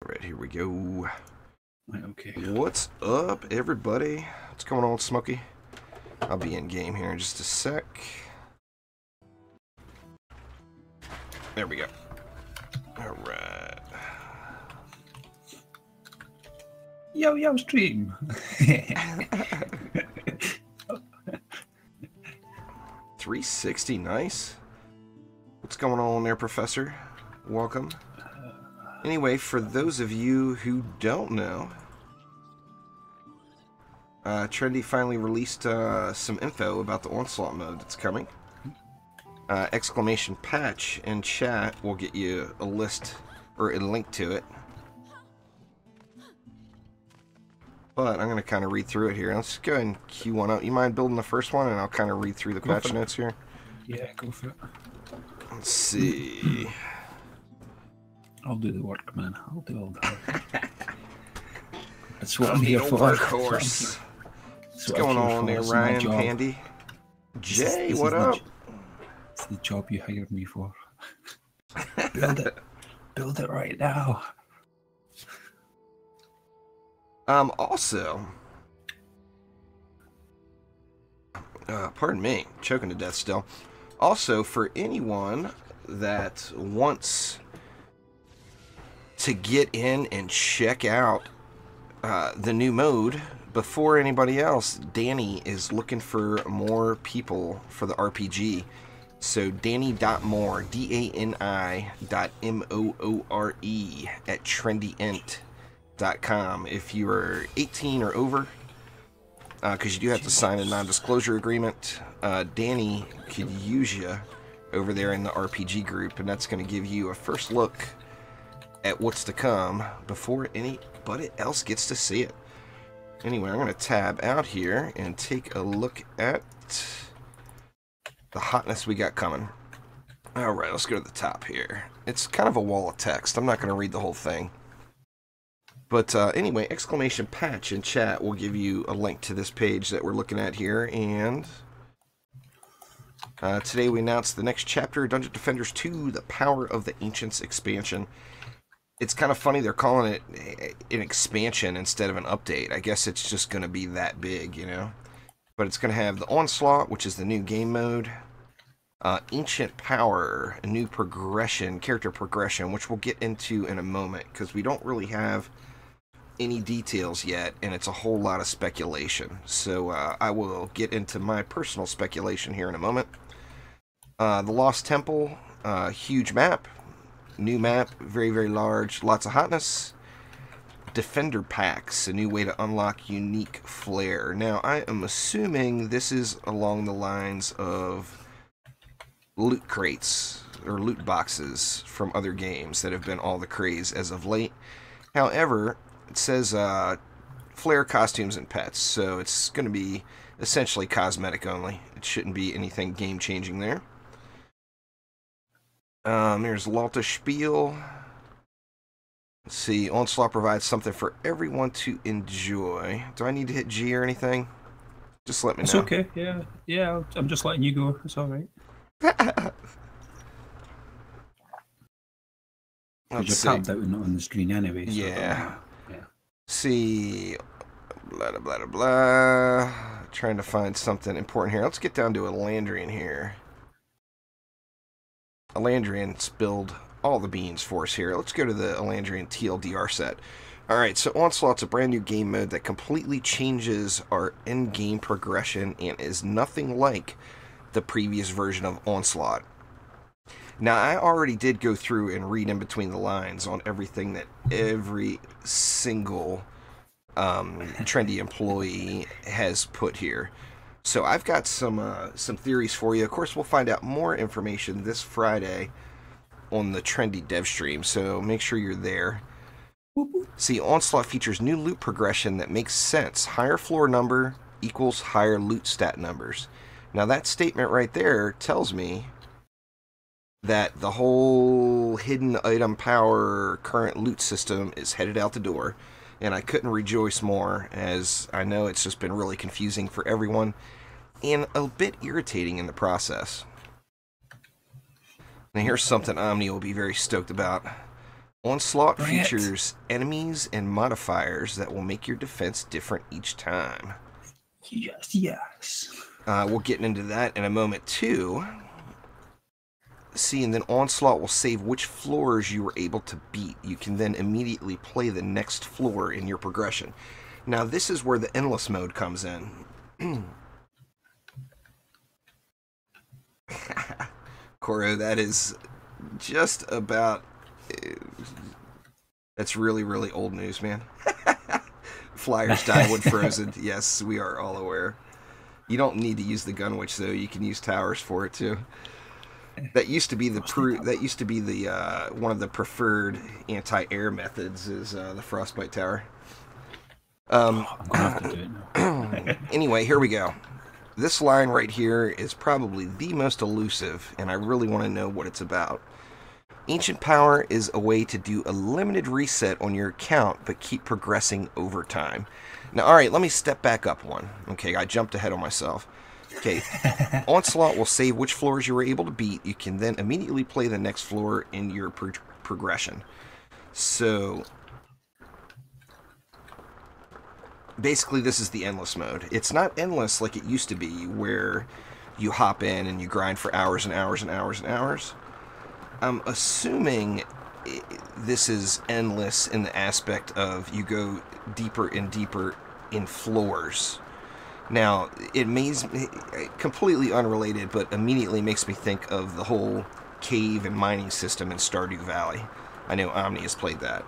Alright, here we go. Right, okay. What's up, everybody? What's going on, Smokey? I'll be in game here in just a sec. There we go. Alright. Yo, stream! 360, nice. What's going on there, Professor? Welcome. Anyway, for those of you who don't know, Trendy finally released some info about the Onslaught mode that's coming. Exclamation patch in chat will get you a list or a link to it. But I'm going to kind of read through it here. Let's go ahead and queue one up. You mind building the first one, and I'll kind of read through the patch notes here? Yeah, go for it. Let's see. I'll do the work, man. I'll do all the work. That's what I'm The here old for. workhorse. What's going on there, Ryan, Pandy? Jay, what up? It's the job you hired me for. Build it. Build it right now. Also, pardon me, choking to death still. Also, for anyone that wants to get in and check out the new mode before anybody else, Danny is looking for more people for the RPG. So Danny.more, DANI.MOORE at trendyint.com. If you are 18 or over, because you do have to sign a non-disclosure agreement, Danny could use you over there in the RPG group, and that's going to give you a first look at what's to come before anybody else gets to see it. Anyway, I'm going to tab out here and take a look at the hotness we got coming. Alright, let's go to the top here. It's kind of a wall of text. I'm not going to read the whole thing. But anyway, exclamation patch in chat will give you a link to this page that we're looking at here. And today we announced the next chapter, Dungeon Defenders 2, The Power of the Ancients expansion. It's kind of funny they're calling it an expansion instead of an update. I guess it's just going to be that big, you know. But it's going to have the Onslaught, which is the new game mode. Ancient Power, a new progression, character progression, which we'll get into in a moment, because we don't really have any details yet, and it's a whole lot of speculation. So I will get into my personal speculation here in a moment. The Lost Temple, huge map. New map, very, very large, lots of hotness. Defender packs, a new way to unlock unique flair. Now, I am assuming this is along the lines of loot crates or loot boxes from other games that have been all the craze as of late. However, it says flair, costumes, and pets, so it's going to be essentially cosmetic only. It shouldn't be anything game-changing there. There's Lalta Spiel. Let's see, Onslaught provides something for everyone to enjoy. Do I need to hit G or anything? Just let me know. It's okay, yeah, I'm just letting you go. It's alright. You're tabbed out and not on the screen anyway. So yeah. Yeah. See, blah, blah, blah, blah. Trying to find something important here. Let's get down to Elandrian here. Elandrian spilled all the beans for us here. Let's go to the Elandrian TLDR set. Alright, so Onslaught's a brand new game mode that completely changes our in-game progression and is nothing like the previous version of Onslaught. Now, I already did go through and read in between the lines on everything that every single trendy employee has put here. So I've got some theories for you. Of course, we'll find out more information this Friday on the Trendy Dev stream, so make sure you're there. See, Onslaught features new loot progression that makes sense. Higher floor number equals higher loot stat numbers. Now, that statement right there tells me that the whole hidden item power current loot system is headed out the door, and I couldn't rejoice more, as I know it's just been really confusing for everyone and a bit irritating in the process. Now here's something Omni will be very stoked about. Onslaught Bring it. features enemies and modifiers that will make your defense different each time. Yes, yes. We'll get into that in a moment, too. See, and then Onslaught will save which floors you were able to beat. You can then immediately play the next floor in your progression. Now, this is where the endless mode comes in. Koro, that is just about... That's really, really old news, man. Flyers die when frozen. Yes, we are all aware. You don't need to use the gun witch, though. You can use towers for it, too. That used to be the one of the preferred anti-air methods is the frostbite tower. I'm gonna have to do it now. Anyway, here we go. This line right here is probably the most elusive, and I really want to know what it's about. Ancient Power is a way to do a limited reset on your account, but keep progressing over time. Now, alright, let me step back up one. Okay, I jumped ahead on myself. Okay, Onslaught will save which floors you were able to beat. You can then immediately play the next floor in your progression. So, basically this is the endless mode. It's not endless like it used to be, where you hop in and you grind for hours and hours and hours and hours. I'm assuming this is endless in the aspect of you go deeper and deeper in floors. Now, it may completely unrelated, but immediately makes me think of the whole cave and mining system in Stardew Valley. I know Omni has played that.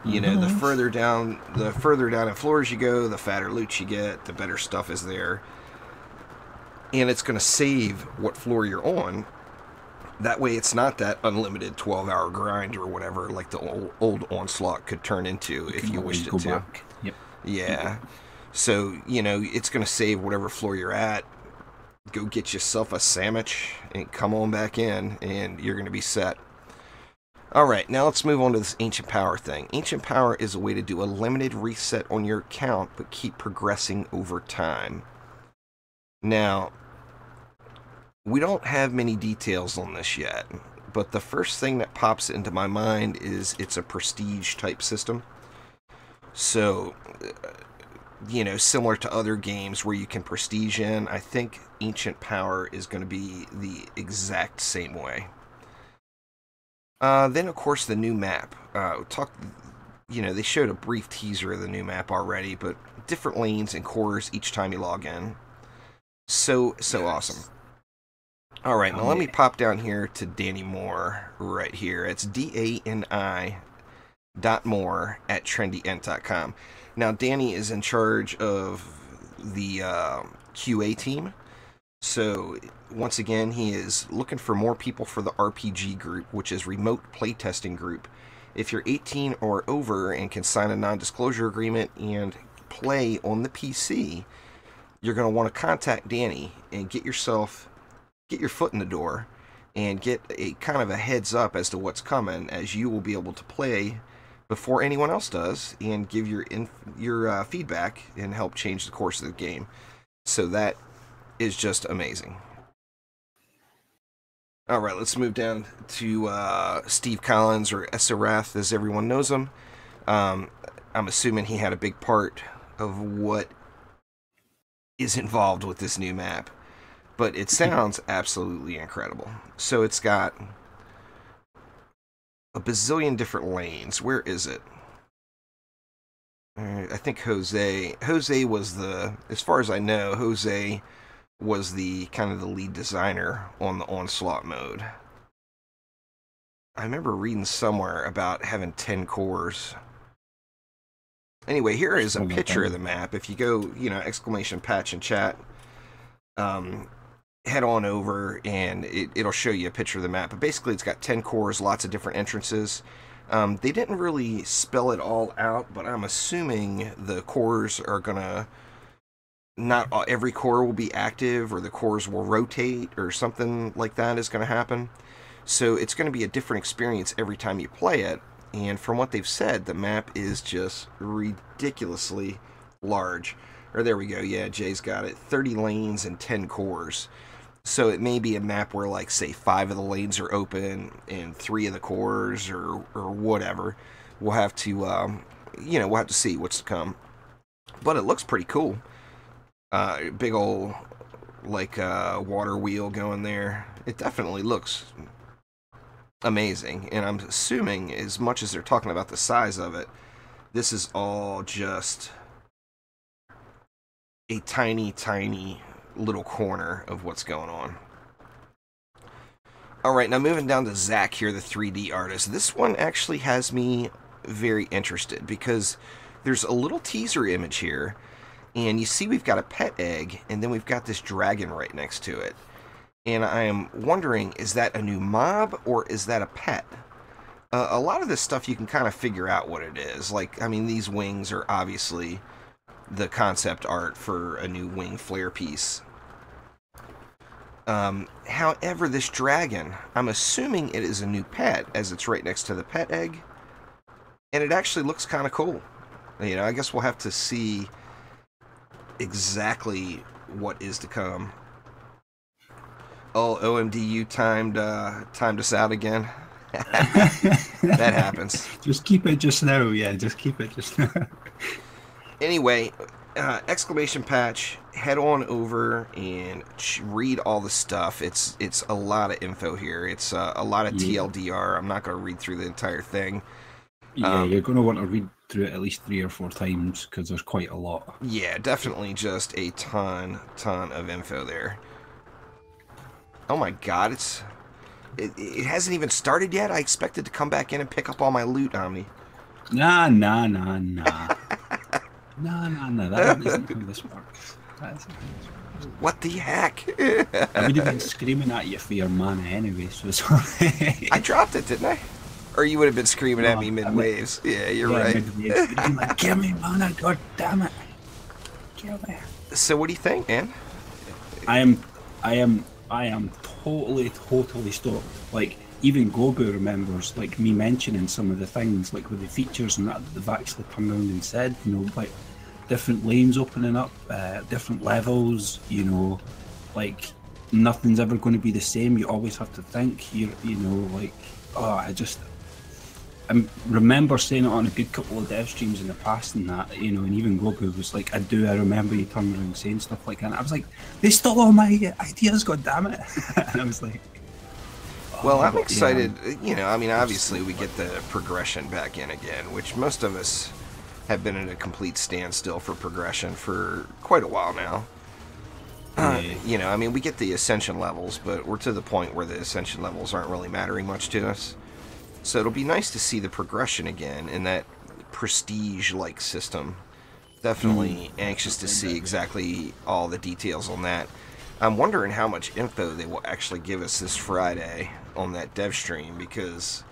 You know, the further down in floors you go, the fatter loot you get, the better stuff is there. And it's going to save what floor you're on. That way it's not that unlimited 12-hour grind or whatever like the old Onslaught could turn into if you wished it to. Back. Yep. Yeah. So, you know, it's going to save whatever floor you're at. Go get yourself a sandwich and come on back in, and you're going to be set. Alright, now let's move on to this Ancient Power thing. Ancient Power is a way to do a limited reset on your account, but keep progressing over time. Now, we don't have many details on this yet, but the first thing that pops into my mind is it's a prestige type system. So, you know, similar to other games where you can prestige in, I think Ancient Power is going to be the exact same way. Then, of course, the new map. They showed a brief teaser of the new map already, but different lanes and cores each time you log in. So awesome. Alright, now let me pop down here to Danny Moore right here. It's DANI.Moore@trendyent.com. Now, Danny is in charge of the QA team. So, once again, he is looking for more people for the RPG group, which is Remote Playtesting Group. If you're 18 or over and can sign a non-disclosure agreement and play on the PC, you're going to want to contact Danny and get your foot in the door and get a kind of a heads up as to what's coming, as you will be able to play before anyone else does and give your feedback and help change the course of the game. So that is just amazing. Alright, let's move down to Steve Collins, or Esarath as everyone knows him. I'm assuming he had a big part of what is involved with this new map. But it sounds absolutely incredible. So it's got a bazillion different lanes. Where is it? I think Jose was as far as I know, Jose was the kind of the lead designer on the Onslaught mode. I remember reading somewhere about having 10 cores. Anyway, here is a picture of the map. If you go, !patch in chat, head on over and it'll show you a picture of the map. But basically it's got 10 cores, lots of different entrances. They didn't really spell it all out, but I'm assuming the cores are gonna, not every core will be active, or the cores will rotate, or something like that is going to happen. So it's going to be a different experience every time you play it. And from what they've said, the map is just ridiculously large. Or there we go, yeah, Jay's got it. 30 lanes and 10 cores. So it may be a map where, like, say 5 of the lanes are open and 3 of the cores, or whatever. We'll have to, we'll have to see what's to come. But it looks pretty cool. Big old, like, water wheel going there. It definitely looks amazing. And I'm assuming, as much as they're talking about the size of it, this is all just a tiny, tiny little corner of what's going on. Alright, now moving down to Zach here, the 3D artist. This one actually has me very interested because there's a little teaser image here, and you see we've got a pet egg, and then we've got this dragon right next to it. And I am wondering, is that a new mob, or is that a pet? A lot of this stuff you can kind of figure out what it is. Like, I mean, these wings are obviously the concept art for a new wing flare piece. However, this dragon, I'm assuming it is a new pet, as it's right next to the pet egg. And it actually looks kind of cool. You know, I guess we'll have to see exactly what is to come. Oh, OMD, you timed us out again. That happens. Just keep it just now, yeah. Just keep it just now. Anyway, exclamation patch. Head on over and read all the stuff. It's a lot of info here. It's a lot of TLDR. I'm not going to read through the entire thing. Yeah, you're going to want to read through it at least 3 or 4 times because there's quite a lot. Yeah, definitely just a ton of info there. Oh my god, it hasn't even started yet. I expected to come back in and pick up all my loot on me. Nah. Nah. That isn't how this works. What the heck? I would have been screaming at you for your mana anyway, so it's alright. I dropped it, didn't I? Or you would have been screaming at me mid-waves. Yeah, you're right. Mid-waves. You'd be like, give me mana, god damn it. Kill me. So what do you think, man? I am totally stoked. Like, even Gobu remembers, like, me mentioning some of the things, like, with the features and that they've actually come around and said, you know, like, different lanes opening up, different levels, you know, like, nothing's ever going to be the same. You always have to think, you know, like, I remember saying it on a good couple of dev streams in the past and that, you know, and even Goku was like, I remember you turning around saying stuff like that. And I was like, they stole all my ideas, god damn it. And I was like, well, I'm excited. Yeah. You know, I mean, obviously we get the progression back in again, which most of us have been at a complete standstill for progression for quite a while now. You know, I mean, we get the ascension levels, but we're to the point where the ascension levels aren't really mattering much to us. So it'll be nice to see the progression again in that prestige-like system. Definitely anxious to see exactly all the details on that. I'm wondering how much info they will actually give us this Friday on that dev stream, because...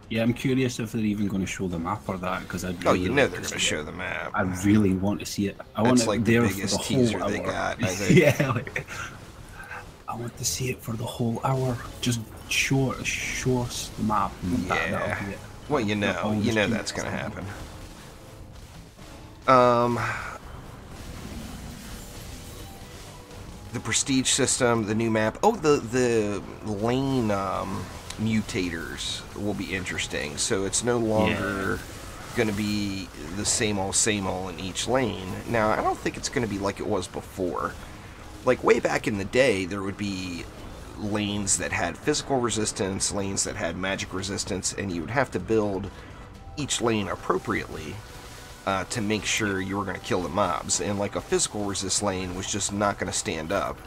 Yeah, I'm curious if they're even going to show the map or that, because I'd really oh, you know they're going to show the map. I really want to see it. I want it like there the biggest for the teaser whole they hour. got, I think. Yeah, like, I want to see it for the whole hour. Just show us the map. And yeah. That'll be it. Well, you know that's going to happen. The prestige system, the new map. Oh, the lane mutators will be interesting. So it's no longer going to be the same old in each lane. Now, I don't think it's going to be like it was before. Like way back in the day, there would be lanes that had physical resistance, lanes that had magic resistance, and you would have to build each lane appropriately to make sure you were going to kill the mobs. And like a physical resist lane was just not going to stand up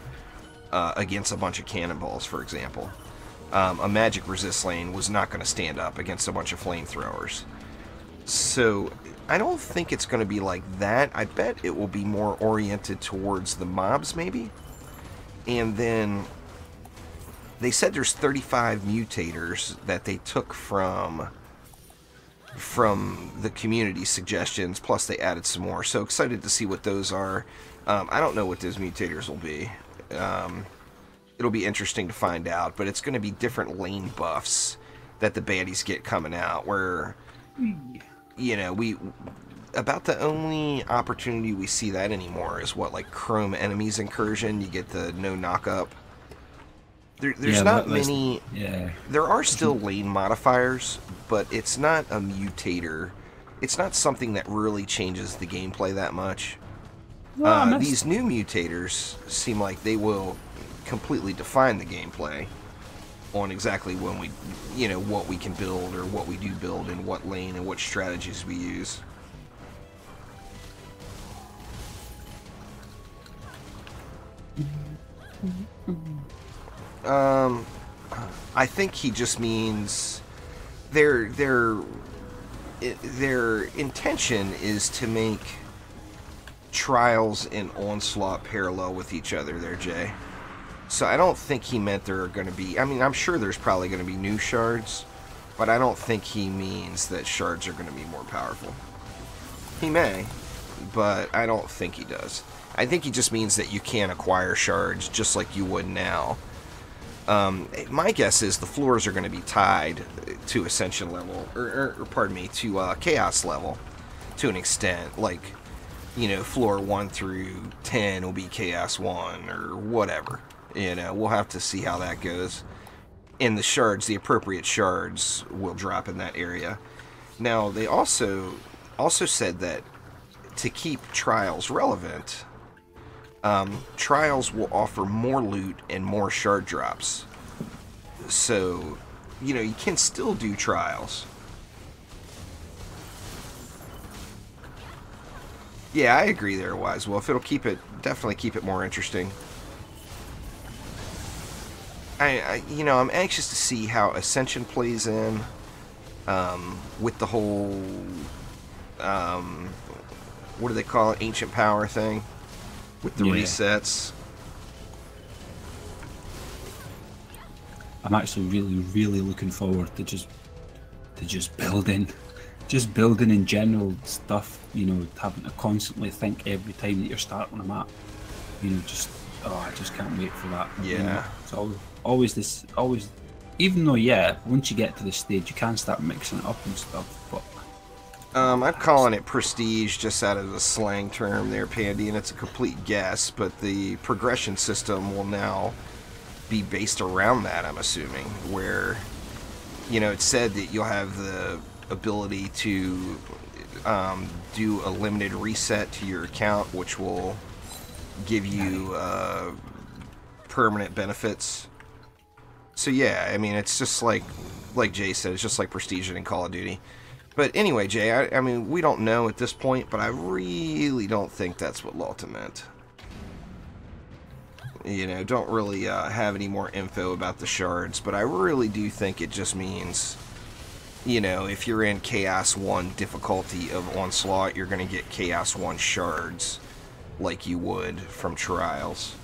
against a bunch of cannonballs, for example. A magic resist lane was not going to stand up against a bunch of flamethrowers. So I don't think it's going to be like that. I bet it will be more oriented towards the mobs, maybe. And then they said there's 35 mutators that they took from the community suggestions, plus they added some more. So excited to see what those are. I don't know what those mutators will be. It'll be interesting to find out, but it's going to be different lane buffs that the baddies get coming out, where, you know, about the only opportunity we see that anymore is what, like Chrome Enemies Incursion. You get the no knock-up There's not many. Yeah. There are still lane modifiers, but it's not a mutator. It's not something that really changes the gameplay that much. Well, These new mutators seem like they will completely define the gameplay on exactly when we, what we can build or what we do build in what lane and what strategies we use. I think he just means their intention is to make Trials and Onslaught parallel with each other there, Jay. So I don't think he meant there are going to be... I mean, I'm sure there's probably going to be new shards, but I don't think he means that shards are going to be more powerful. He may, but I don't think he does. I think he just means that you can acquire shards just like you would now. My guess is the floors are going to be tied to Ascension level, or pardon me, to Chaos level to an extent. Like, floor 1 through 10 will be Chaos 1 or whatever. We'll have to see how that goes. And the shards, the appropriate shards, will drop in that area. Now, they also said that to keep Trials relevant, Trials will offer more loot and more shard drops. So, you can still do Trials. Yeah, I agree there, Wise Wolf. It'll definitely keep it more interesting. I'm anxious to see how Ascension plays in, with the whole, what do they call it, Ancient Power thing, with the resets. I'm actually really looking forward to just building in general stuff. Having to constantly think every time that you're starting a map. I just can't wait for that. Yeah. It's always even though once you get to this stage you can start mixing it up and stuff, but I'm calling it prestige just out of the slang term there, Pandy, and it's a complete guess, but the progression system will now be based around that, I'm assuming, where it said that you'll have the ability to do a limited reset to your account, which will give you permanent benefits. So yeah, I mean, it's just like Jay said, it's just like Prestige in Call of Duty. But anyway, Jay, I mean, we don't know at this point, but I really don't think that's what Lalta meant. Don't really have any more info about the shards, but I really do think it just means, if you're in Chaos 1 difficulty of Onslaught, you're going to get Chaos 1 shards like you would from Trials.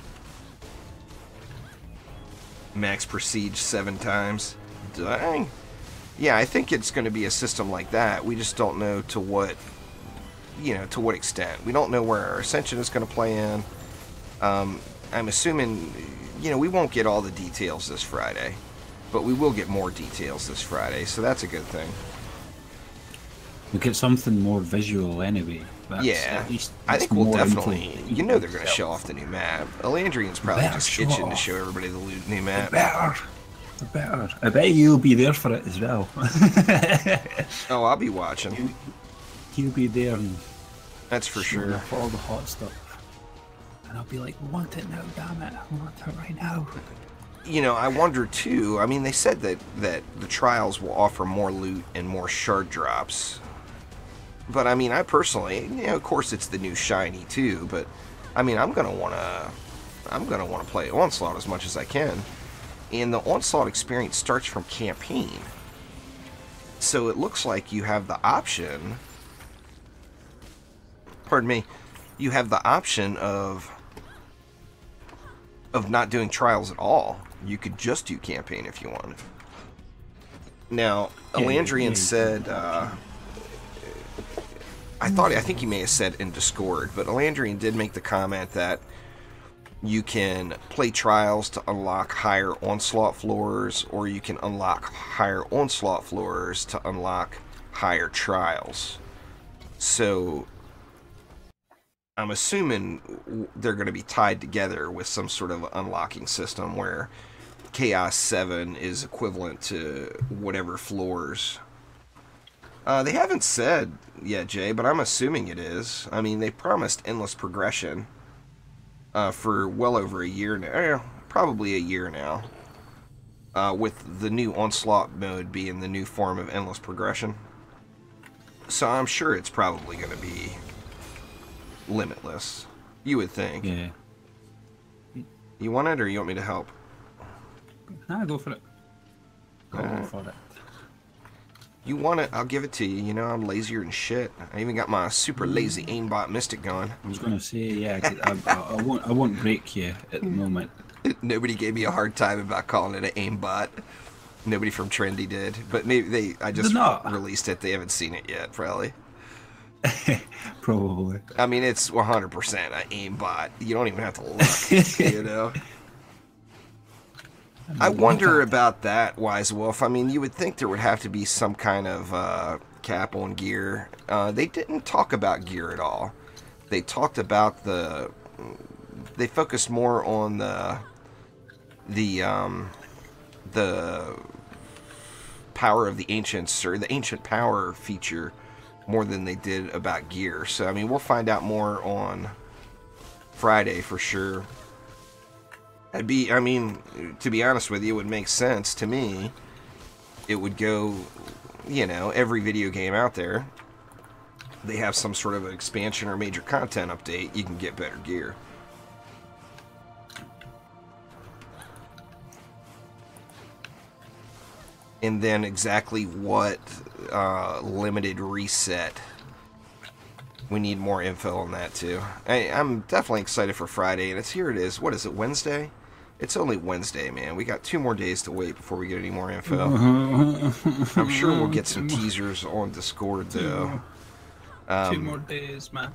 Max Prestige 7 times. Dang. Yeah, I think it's going to be a system like that. We just don't know to what extent. We don't know where our Ascension is going to play in. I'm assuming, we won't get all the details this Friday, but we will get more details this Friday, so that's a good thing. We get something more visual anyway. Yeah, I think we'll definitely, they're going to show off the new map. Elandrian's probably just itching to show everybody the new map. Better. I bet you'll be there for it as well. Oh, I'll be watching. He'll be there. And that's for sure. All the hot stuff. And I'll be like, I want it now, damn it. I want it right now. I wonder too, I mean, they said that the Trials will offer more loot and more shard drops. But I mean, I personally, of course it's the new shiny too, but I mean, I'm going to want to play Onslaught as much as I can. And the Onslaught experience starts from campaign. So it looks like you have the option, you have the option of not doing Trials at all. You could just do campaign if you wanted. Now, Elandrian said, I think he may have said in Discord, but Elandrian did make the comment that you can play Trials to unlock higher Onslaught floors, or you can unlock higher Onslaught floors to unlock higher Trials. So I'm assuming they're going to be tied together with some sort of unlocking system where Chaos 7 is equivalent to whatever floors. They haven't said yet, Jay, but I'm assuming it is. I mean, they promised endless progression for well over a year now. Probably a year now. With the new Onslaught mode being the new form of endless progression. So I'm sure it's probably going to be limitless. You would think. Yeah. You want it, or you want me to help? Nah, go for it. Go for it. You want it, I'll give it to you. You know, I'm lazier than shit. I even got my super lazy aimbot mystic going. I was going to say, yeah, I won't break you at the moment. Nobody gave me a hard time about calling it an aimbot. Nobody from Trendy did. But maybe I just released it. They haven't seen it yet, probably. Probably. I mean, it's 100% an aimbot. You don't even have to look, you know? I wonder about that, Wise Wolf. I mean, you would think there would have to be some kind of cap on gear. They didn't talk about gear at all. They talked about they focused more on the power of the ancients, or the ancient power feature, more than they did about gear. So, I mean, we'll find out more on Friday for sure. I mean, to be honest with you, it would make sense to me. It would go, you know, every video game out there, they have some sort of an expansion or major content update, you can get better gear. And then exactly what limited reset. We need more info on that too. I'm definitely excited for Friday, and here it is. What is it, Wednesday? It's only Wednesday, man. We got 2 more days to wait before we get any more info. I'm sure we'll get some teasers on Discord, though. 2 more days, man.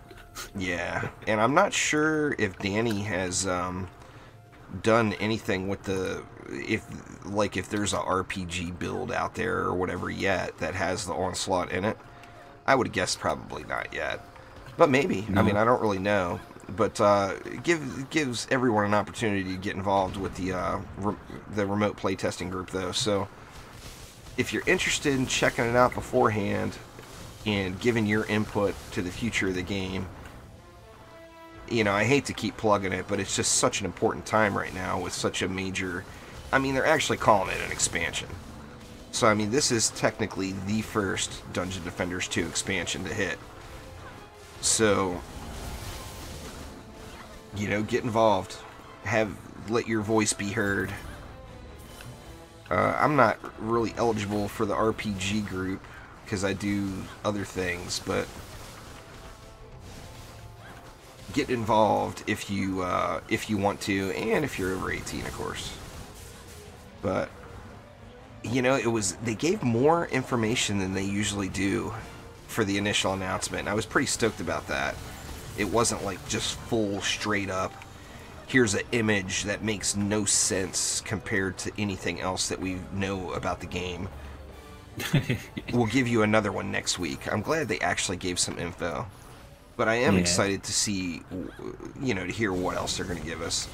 Yeah, and I'm not sure if Danny has done anything with if there's a RPG build out there or whatever yet that has the Onslaught in it. I would guess probably not yet, but maybe. No. I mean, I don't really know. But gives everyone an opportunity to get involved with the remote playtesting group, though. So if you're interested in checking it out beforehand and giving your input to the future of the game, you know, I hate to keep plugging it, but it's just such an important time right now with such a major... I mean, they're actually calling it an expansion. So, I mean, this is technically the first Dungeon Defenders 2 expansion to hit. So, you know, get involved. Let your voice be heard. I'm not really eligible for the RPG group because I do other things, but get involved if you want to, and if you're over 18, of course. But you know, they gave more information than they usually do for the initial announcement, and I was pretty stoked about that. It wasn't like just full straight up, here's an image that makes no sense compared to anything else that we know about the game. We'll give you another one next week. I'm glad they actually gave some info. But I am excited to see, you know, to hear what else they're going to give us.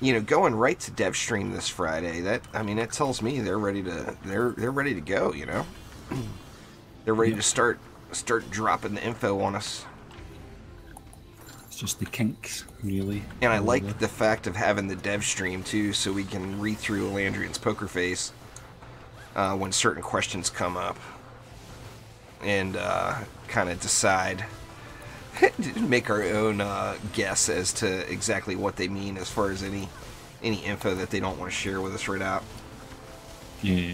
You know, going right to dev stream this Friday, that tells me they're ready to go, you know. They're ready to start dropping the info on us. It's just the kinks, really. And I like the fact of having the dev stream too, so we can read through Landrian's poker face when certain questions come up, and kind of decide, make our own guess as to exactly what they mean as far as any info that they don't want to share with us right out. Yeah.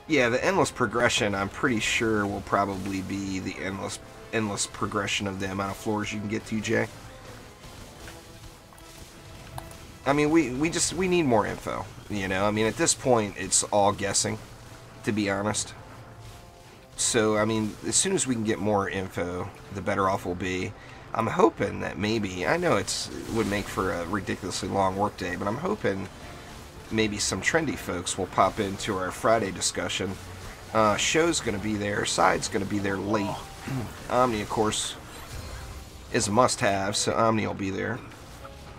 Yeah, the endless progression, I'm pretty sure, will probably be the endless progression of the amount of floors you can get to, Jay. I mean, we need more info, you know? I mean, at this point, it's all guessing, to be honest. So, I mean, as soon as we can get more info, the better off we'll be. I'm hoping that maybe, I know it would make for a ridiculously long workday, but I'm hoping maybe some trendy folks will pop into our Friday discussion. Show's going to be there, Side's going to be there late. Omni, of course, is a must-have, so Omni will be there.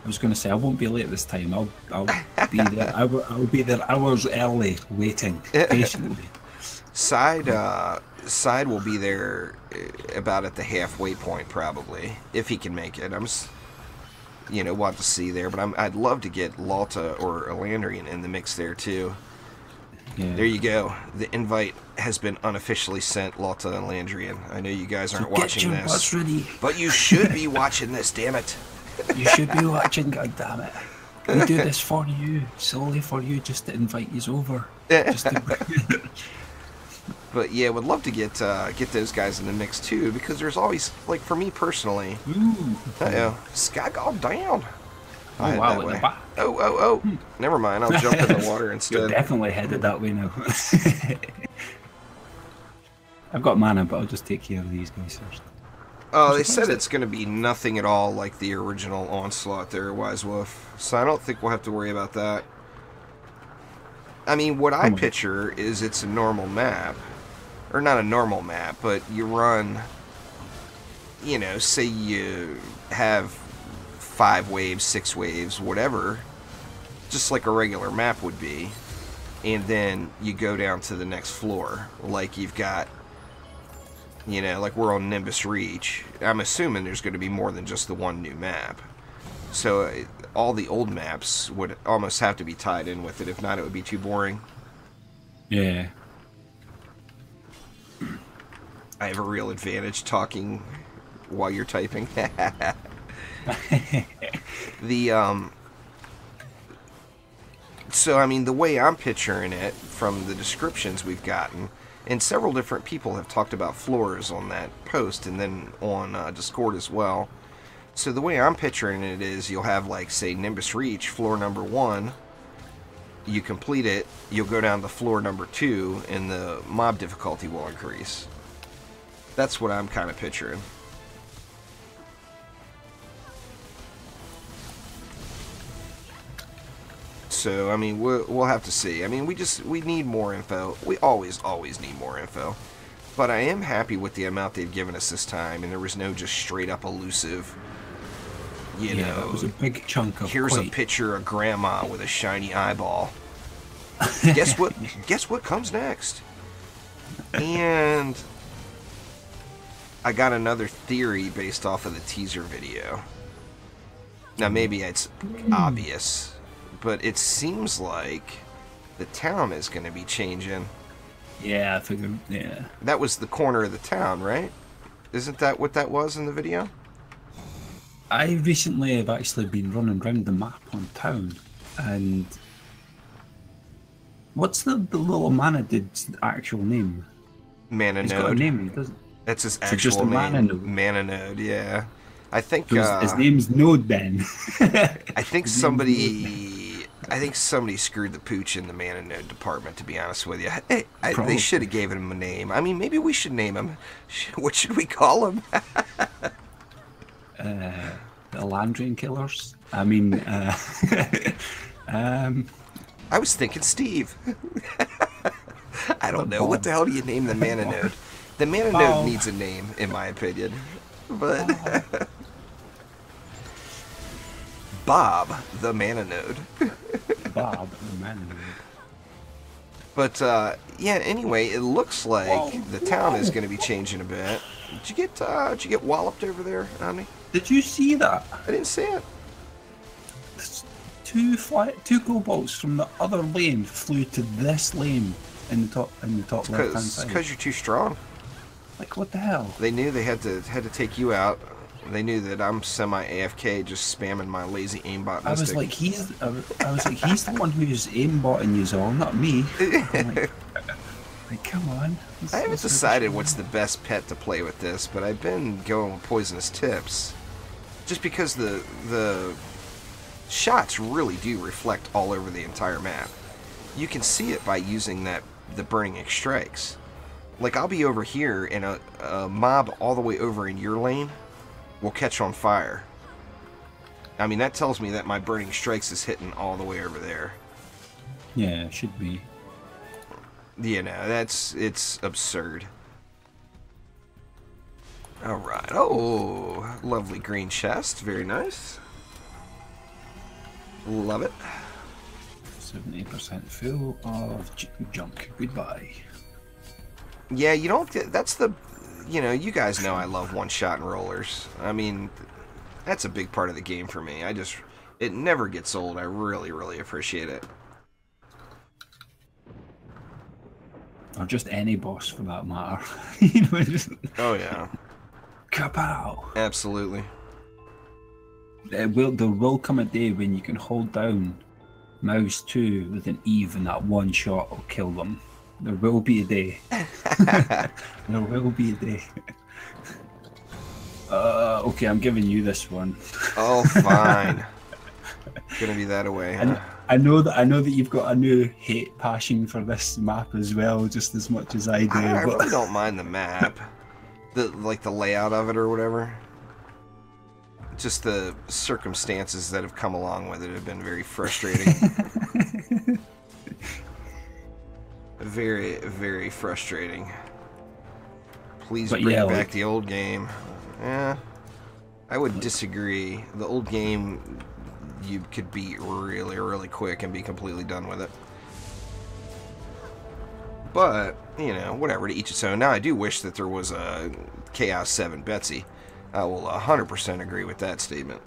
was going to say I won't be late this time. I'll be there. I'll be there hours early, waiting patiently. Side will be there about at the halfway point probably if he can make it. We'll have to see there, but I'd love to get Lalta or Elandrian in the mix there too. Yeah. There you go. The invite has been unofficially sent, Lalta and Landrian. I know you guys aren't watching this. Butts ready. But you should be watching this, damn it. You should be watching, goddammit. We do this for you, solely for you, just to invite you over. But yeah, would love to get those guys in the mix too, because there's always, like, for me personally. Ooh. Uh-oh. Sky gone down. Oh, wow, in the back. Oh. Never mind, I'll jump in the water instead. You're definitely headed that way now. I've got mana, but I'll just take care of these guys first. Oh, they said it's going to be nothing at all like the original Onslaught there, Wise Wolf. So I don't think we'll have to worry about that. I mean, what I picture is it's a normal map. Or not a normal map, but you run, say you have 5 waves, 6 waves, whatever, just like a regular map would be, and then you go down to the next floor, like you've got, like we're on Nimbus Reach. I'm assuming there's going to be more than just the one new map. So all the old maps would almost have to be tied in with it. If not, it would be too boring. Yeah. I have a real advantage talking while you're typing. So, I mean, the way I'm picturing it from the descriptions we've gotten, and several different people have talked about floors on that post and then on Discord as well. So the way I'm picturing it is you'll have, like, say, Nimbus Reach, floor number 1. You complete it, you'll go down to floor number 2, and the mob difficulty will increase. That's what I'm kind of picturing. So, I mean, we'll have to see. I mean, we need more info. We always need more info. But I am happy with the amount they've given us this time, and there was no just straight up elusive, Yeah, it was a big chunk of here's a picture of Grandma with a shiny eyeball. Guess what comes next? And I got another theory based off of the teaser video. Now, maybe it's obvious, but it seems like the town is going to be changing. Yeah, I figured, yeah. That was the corner of the town, right? Isn't that what that was in the video? I recently have actually been running around the map on town, and what's the little mana dude's actual name? Mana He's Node. got a name, doesn't he? That's his So actual just a name. Mana Node. Mana Node, yeah. I think So his name's Node then. I think somebody screwed the pooch in the Mana Node department, to be honest with you. They should have given him a name. I mean, maybe we should name him. What should we call him? The Elandrian Killers. I mean, I was thinking Steve. I don't know. What the hell do you name the Mana Node? The Mana Node needs a name, in my opinion. But Bob, the Mana Node. Bob, the Mana Node. But, yeah, anyway, it looks like the town is going to be changing a bit. Did you get walloped over there, Omni? Did you see that? I didn't see it. Two kobolds from the other lane flew to this lane in the top left hand side. Because you're too strong. Like, what the hell? They knew they had to take you out. They knew that I'm semi AFK, just spamming my lazy aimbot. I was like, he's the one who's aimbotting you all, not me. Like, come on. I haven't decided what's the best pet to play with this, but I've been going with Poisonous Tips, just because the shots really do reflect all over the entire map. You can see it by using the Burning Strikes. Like, I'll be over here, and a mob all the way over in your lane will catch on fire. I mean, that tells me that my Burning Strikes is hitting all the way over there. Yeah, it should be. You know, it's absurd. Alright. Oh, lovely green chest. Very nice. Love it. 70% full of junk. Goodbye. Yeah, you don't. That's the. You know, you guys know I love one-shot and rollers. I mean, that's a big part of the game for me. It never gets old. I really, really appreciate it. Or just any boss for that matter. You know, just Oh yeah, kapow. absolutely. There will come a day when you can hold down mouse 2 with an Eve and that one shot will kill them. There will be a day. There will be a day. Okay, I'm giving you this one. Oh, fine. Gonna be that away, huh? I know that you've got a new hate passion for this map as well, just as much as I do. I but... really don't mind the map, the layout of it or whatever. Just the circumstances that have come along with it have been very frustrating. Very, very frustrating. Please bring back the old game. Yeah, I would disagree. The old game, you could beat really, really quick and be completely done with it. But, you know, whatever, to each its own. Now, I do wish that there was a Chaos 7 Betsy. I will 100% agree with that statement.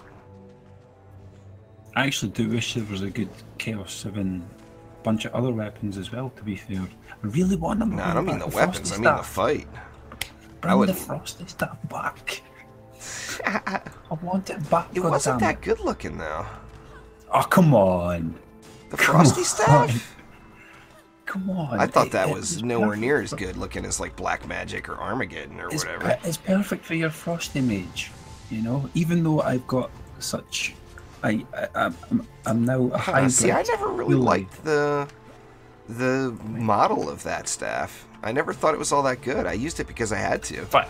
I actually do wish there was a good Chaos 7 bunch of other weapons as well, to be fair. I really want them. No, I don't mean the weapons, I mean the fight. Bring the frosty stuff back. I want it back. It wasn't that good looking, though. Oh, come on. The frosty stuff? Come on. I thought that was nowhere near as good looking as like Black Magic or Armageddon or whatever. It's perfect for your frosty mage, you know. Even though I've got such, I'm now a hybrid. See, I never really liked the model of that staff. I never thought it was all that good. I used it because I had to. Fine,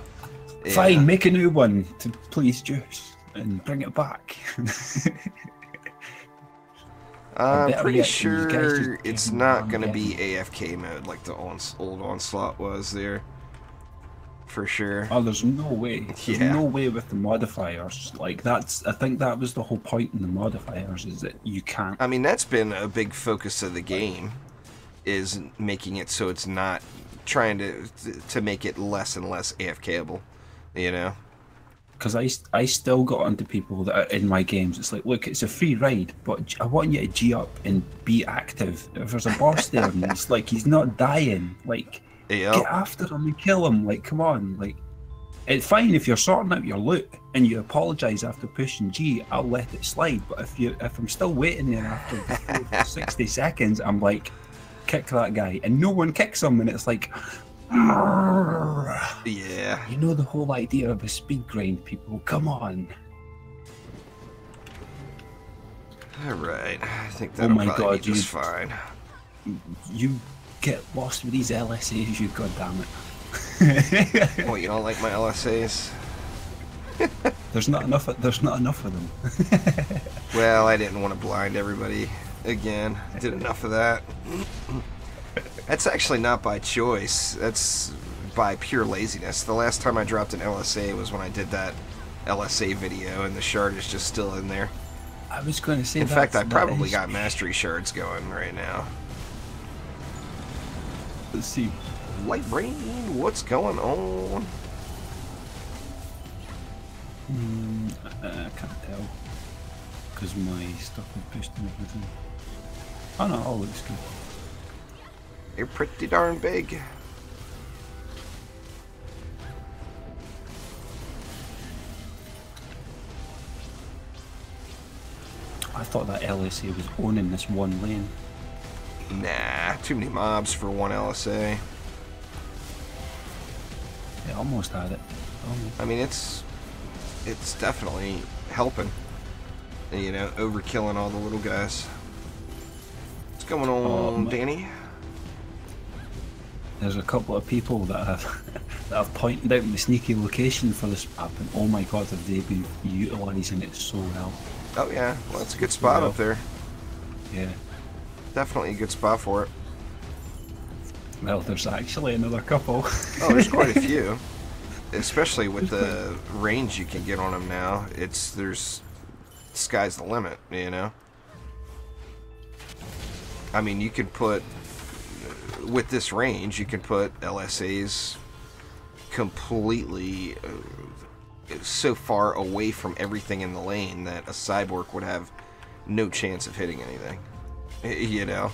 fine, make a new one to please Juice and bring it back. I'm pretty sure it's not going to be AFK mode like the old Onslaught was there. For sure. Oh, there's no way. There's no way with the modifiers. Like, I think that was the whole point in the modifiers, is that you can't... I mean, that's been a big focus of the game, is making it so it's not trying to make it less and less AFKable, you know? Because I still got onto people that are in my games. It's like, look, it's a free ride, but I want you to G up and be active. If there's a boss there and it's like he's not dying, like, get after him and kill him. Like, come on. Like, it's fine if you're sorting out your loot and you apologise after pushing G, I'll let it slide. But if I'm still waiting there after 60 seconds, I'm like, kick that guy. And no one kicks him, and it's like... Yeah. You know the whole idea of a speed grind, people. Come on. Alright. I think that'll probably be just fine. You get lost with these LSAs, you goddammit. What, you don't like my LSAs? There's not enough of them. Well, I didn't want to blind everybody again. Did enough of that. That's actually not by choice. That's by pure laziness. The last time I dropped an LSA was when I did that LSA video, and the shard is just still in there. I was going to say in fact, I probably got mastery shards going right now. Let's see. Light Rain, what's going on? I can't tell. Because my stuff is pushed and everything. Oh no, it all looks good. They're pretty darn big. I thought that LSA was owning this one lane. Nah, too many mobs for one LSA. It almost had it. I mean, it's definitely helping. You know, overkilling all the little guys. What's going on, Danny? There's a couple of people that have pointed out the sneaky location for this map, and oh my god, have they been utilising it so well. Oh yeah, well it's a good spot up there. Yeah. Definitely a good spot for it. Well, there's actually another couple. Oh, there's quite a few. Especially with the range you can get on them now. There's sky's the limit, you know? I mean, you could put, with this range, you could put LSAs completely so far away from everything in the lane that a cyborg would have no chance of hitting anything. You know?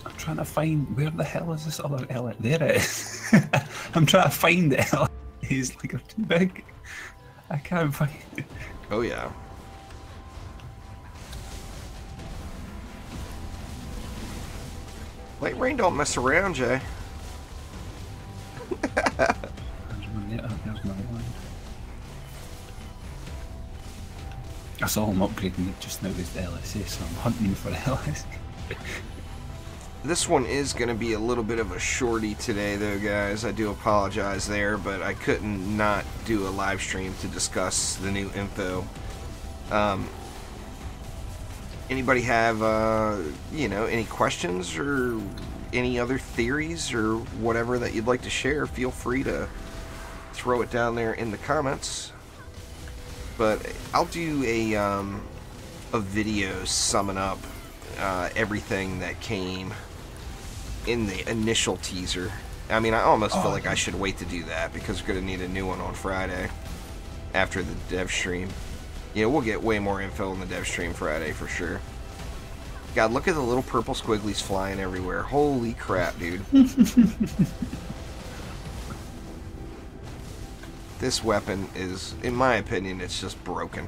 I'm trying to find, where the hell is this other LS? There it is. I'm trying to find the LSAs, like, they're too big. I can't find it. Oh, yeah. Light rain don't mess around, Jay. There's another one. I saw him upgrading it just now with the LSA, so I'm hunting for the LSA. This one is going to be a little bit of a shorty today, though, guys. I do apologize there, but I couldn't not do a live stream to discuss the new info. Anybody have, you know, any questions or any other theories or whatever that you'd like to share? Feel free to throw it down there in the comments. But I'll do a video summing up everything that came in the initial teaser. I mean, I almost feel like I should wait to do that because we're going to need a new one on Friday after the dev stream. You know, we'll get way more info on the dev stream Friday for sure. God, look at the little purple squigglies flying everywhere. Holy crap, dude. This weapon is, in my opinion, it's just broken.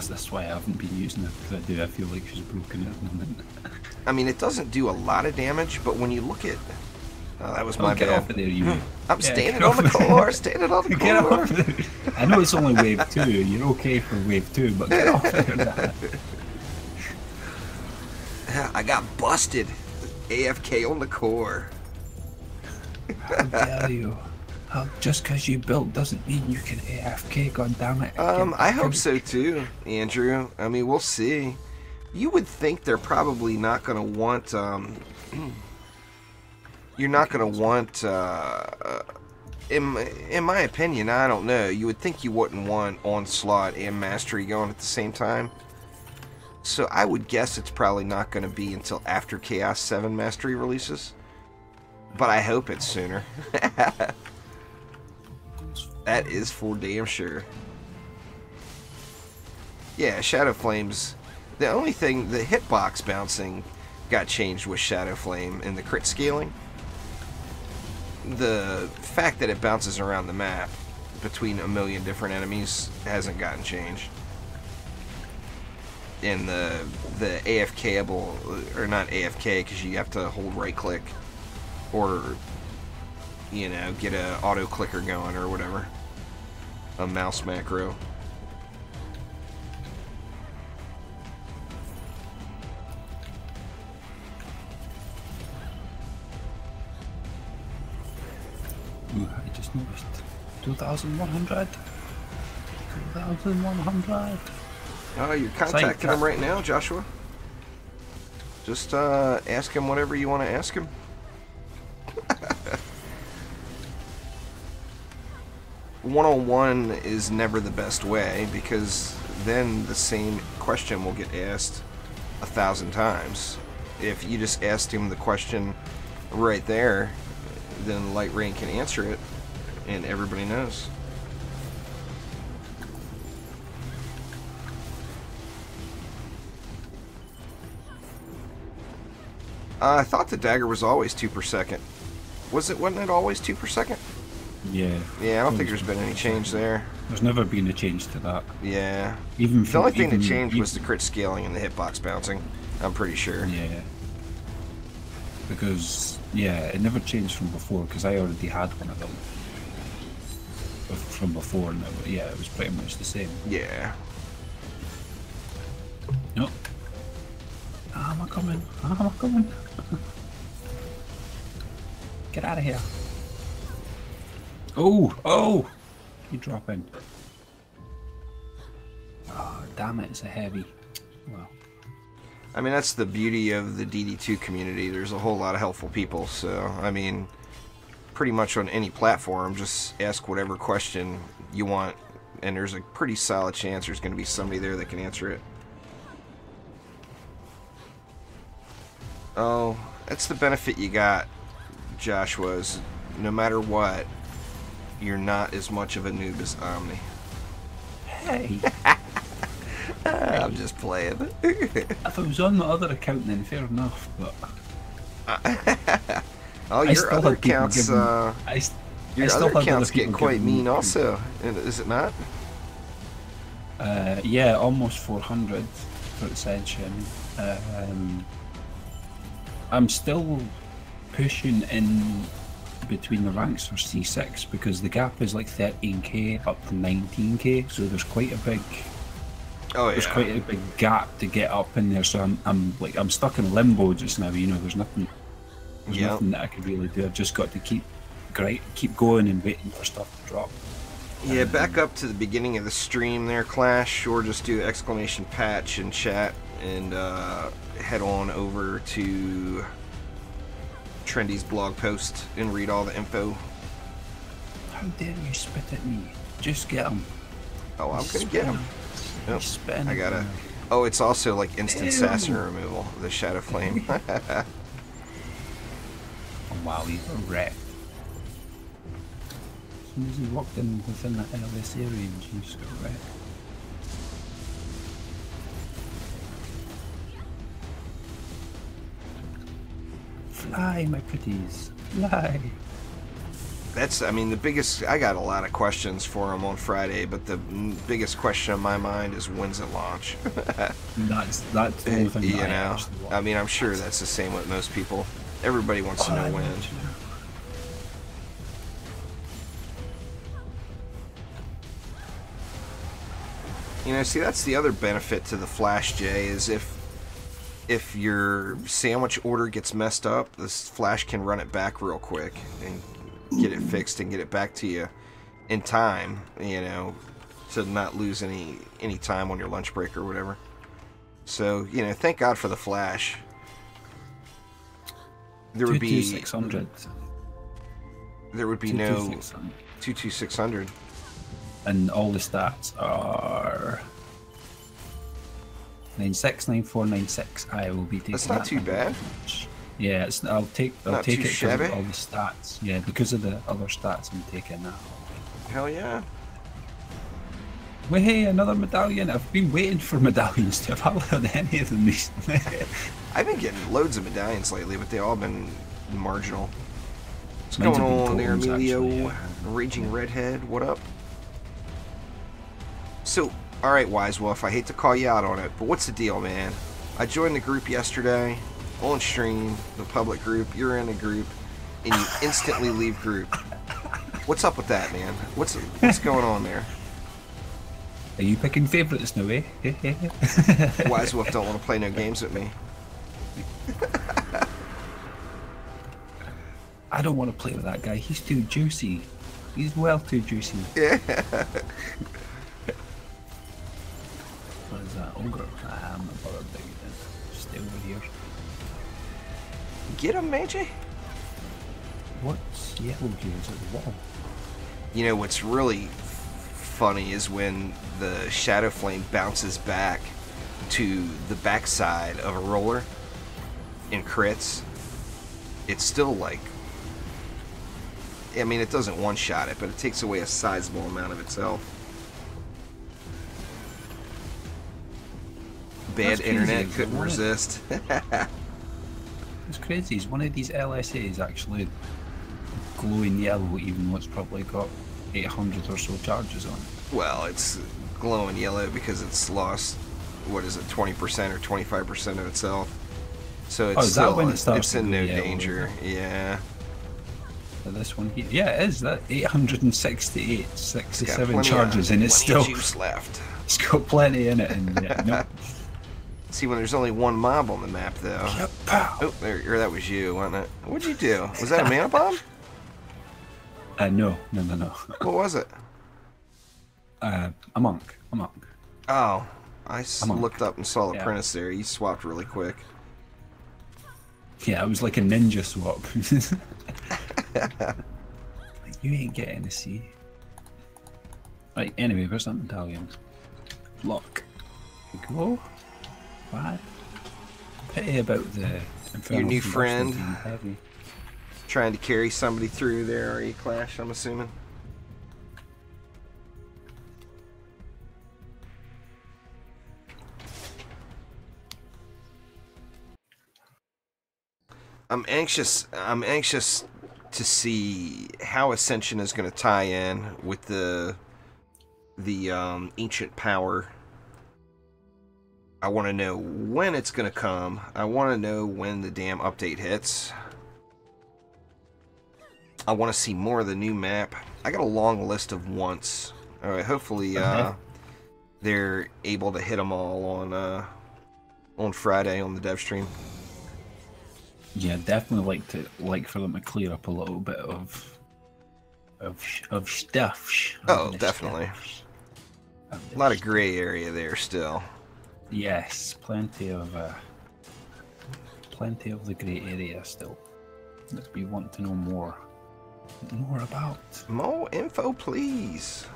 That's why I haven't been using it, because I feel like she's broken at the moment. I mean, it doesn't do a lot of damage, but when you look at... Oh, that was my get bad. off of there, you. I'm standing on the core, standing on the core. Get off there. I know it's only wave 2, you're okay for wave 2, but get off there. I got busted. AFK on the core. How dare you? Just because you built doesn't mean you can AFK, goddammit. I hope so too, Andrew. I mean, we'll see. You would think they're probably not going to want, you're not going to want, in my opinion, I don't know, you would think you wouldn't want Onslaught and Mastery going at the same time. So I would guess it's probably not going to be until after Chaos 7 Mastery releases. But I hope it's sooner. That is for damn sure. Yeah, Shadow Flames. The only thing, the hitbox bouncing got changed with Shadow Flame in the crit scaling. The fact that it bounces around the map between a million different enemies hasn't gotten changed. And the AFKable, or not AFK, because you have to hold right click, or, you know, get a auto clicker going or whatever, a mouse macro. Ooh, I just noticed 2,100. 2,100. Oh, you're contacting him right now, Joshua? Just ask him whatever you want to ask him. One-on-one is never the best way, because then the same question will get asked 1,000 times. If you just asked him the question right there, then Light Rain can answer it, and everybody knows. I thought the dagger was always 2 per second. Wasn't it always 2 per second? Yeah. Yeah, I don't think there's been any change there. There's never been a change to that. Yeah. Even the only thing that changed was the crit scaling and the hitbox bouncing. I'm pretty sure. Yeah. Because, yeah, it never changed from before, because I already had one of them from before, and yeah, it was pretty much the same. Yeah. Nope. How am I coming? How am I coming? Get out of here. Oh! Oh! You dropping. Oh, damn it, it's a heavy. Well. I mean, that's the beauty of the DD2 community. There's a whole lot of helpful people, so, I mean, pretty much on any platform, just ask whatever question you want, and there's a pretty solid chance there's going to be somebody there that can answer it. Oh, that's the benefit you got, Joshua's. No matter what, you're not as much of a noob as Omni. Hey. I'm just playing. If I was on my other account, then fair enough, but... Oh, your other accounts, your other accounts get quite mean also, is it not? Yeah, almost 400 for Ascension. I'm still pushing in between the ranks for C6 because the gap is like 13k up to 19k, so there's quite a big... Oh yeah. There's quite a big gap to get up in there, so I'm stuck in limbo just now. You know, there's nothing that I could really do. I've just got to keep going and waiting for stuff to drop. Yeah, back up to the beginning of the stream there, Clash, or just do exclamation patch in chat and head on over to Trendy's blog post and read all the info. How dare you spit at me? Just get him. Oh, I'm gonna get him. Nope. I gotta. Oh, it's also like instant assassin removal, the Shadow Flame. Oh, wow, he's a wreck. As soon as he walked in within that LSA range, he's a wreck. Fly, my pretties, fly. That's, I mean, the biggest, I got a lot of questions for him on Friday, but the biggest question in my mind is when's it launch? that's the only thing you know, I mean, I'm sure that's the same with most people. Everybody wants to know when. You know, see, that's the other benefit to the Flash J is if your sandwich order gets messed up, this Flash can run it back real quick and get it fixed and get it back to you in time, you know, to not lose any time on your lunch break or whatever. So, you know, thank God for the Flash. There would be 22600. There would be no 22600. And all the stats are 969496. I will be taking That's not too bad. Yeah, I'll take it because of shabby. all the stats. Yeah, because of the other stats I'm taking now. Hell yeah. Well, hey, another medallion. I've been waiting for medallions to have had any of them recently. I've been getting loads of medallions lately, but they've all been marginal. What's Mine's going have on been there, totems, Emilio? actually, yeah. Raging Redhead, what up? So, alright, Wise Wolf, I hate to call you out on it, but what's the deal, man? I joined the group yesterday, on stream, the public group, you're in a group, and you instantly leave group. What's up with that, man? What's going on there? Are you picking favourites now, eh? Wise Wolf don't want to play no games with me. I don't want to play with that guy. He's too juicy. He's well too juicy. Yeah. What is that? Ogre? I'm not bothered about it. Stay over here. Get him, Major. What's yellow here? Is it the wall? You know what's really funny is when the Shadow Flame bounces back to the backside of a roller in crits. It's still like, I mean, it doesn't one-shot it, but it takes away a sizable amount of its health. Bad internet couldn't resist. It's crazy. Is one of these LSAs actually glowing yellow, even though it's probably got 800 or so charges on it? Well, it's glowing yellow because it's lost, what is it, 20% or 25% of its health. So it's still, it's in no danger. Yeah. So this one here, yeah, it is that 868, 67 charges, and it's still juice left. It's got plenty in it, and yeah, no. See, when there's only one mob on the map, though. Yep. Oh, there, or that was you, wasn't it? What'd you do? Was that a mana bomb? No. What was it? A monk. Oh, I looked up and saw the Yeah. apprentice there. He swapped really quick. Yeah, it was like a ninja swap. Like, you ain't getting a C. Right, anyway, where's that medallion? Lock. Go. Bad. Pity about the Your new infernal combustion friend being heavy. trying to carry somebody through their RE Clash, I'm assuming. I'm anxious to see how Ascension is going to tie in with the ancient power. I want to know when it's going to come. I want to know when the damn update hits. I want to see more of the new map. I got a long list of wants. All right, hopefully they're able to hit them all on Friday on the dev stream. Yeah, definitely like for them to clear up a little bit of stuff. Oh, definitely. A lot of gray area there still. Yes, plenty of the grey area still that we want to know more about. More info, please.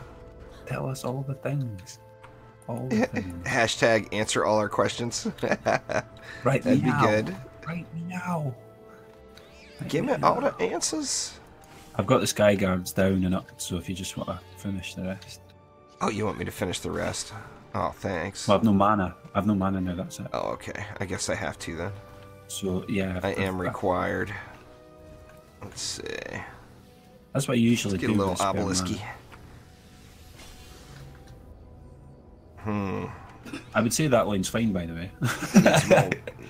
Tell us all the things. All the things. Hashtag answer all our questions. Right, that'd be good. Right me now. Give me all the answers. I've got the sky guards down and up, so if you just want to finish the rest. Oh, you want me to finish the rest? Oh, thanks. Well, I've no mana. I've no mana now, that's it. Oh, okay. I guess I have to then. So, yeah. I am required. Let's see. That's what I usually do. Get a little obelisky. I would say that line's fine, by the way.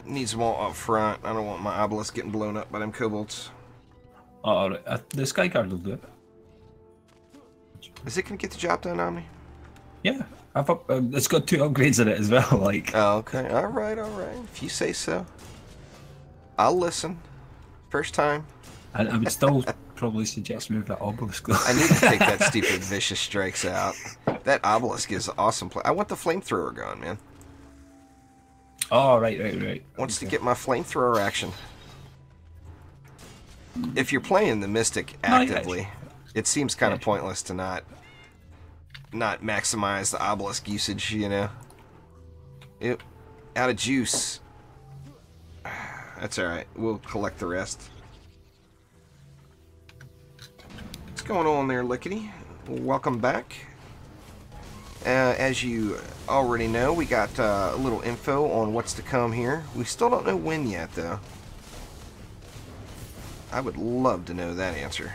Needs them all up front. I don't want my obelisk getting blown up by them kobolds. Oh, right. The sky guard will do it. Is it going to get the job done, Omni? Yeah. It's got 2 upgrades in it as well. Like. Oh, okay. All right. If you say so. I'll listen. First time. I would still probably suggest move that obelisk. I need to take that stupid vicious strikes out. That obelisk is awesome. I want the flamethrower going, man. Oh, right. Wants to get my flamethrower action. If you're playing the Mystic actively, it seems kind of pointless to not maximize the obelisk usage, you know. Out of juice. That's alright. We'll collect the rest. What's going on there, Lickety? Welcome back. As you already know, we got a little info on what's to come here. We still don't know when yet, though. I would love to know that answer.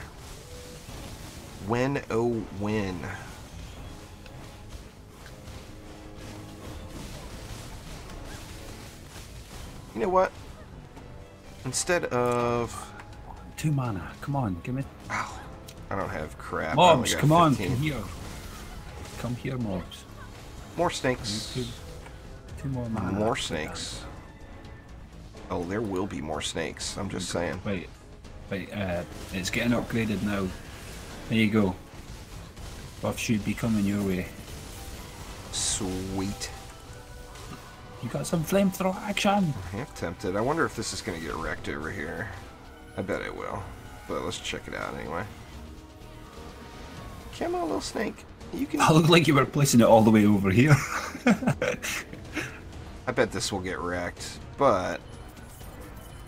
When, oh, when? You know what? Instead of... 2 mana. Come on, give me... Oh, I don't have crap. Mobs, come on, come here. Come here, mobs. More snakes. 2 more mana. More snakes. Oh, there will be more snakes. I'm just saying. Wait, it's getting upgraded now. There you go. Buff should be coming your way. Sweet. You got some flamethrower action. I'm tempted. I wonder if this is going to get wrecked over here. I bet it will. But let's check it out anyway. Come on, little snake. You can... I look like you were placing it all the way over here. I bet this will get wrecked. But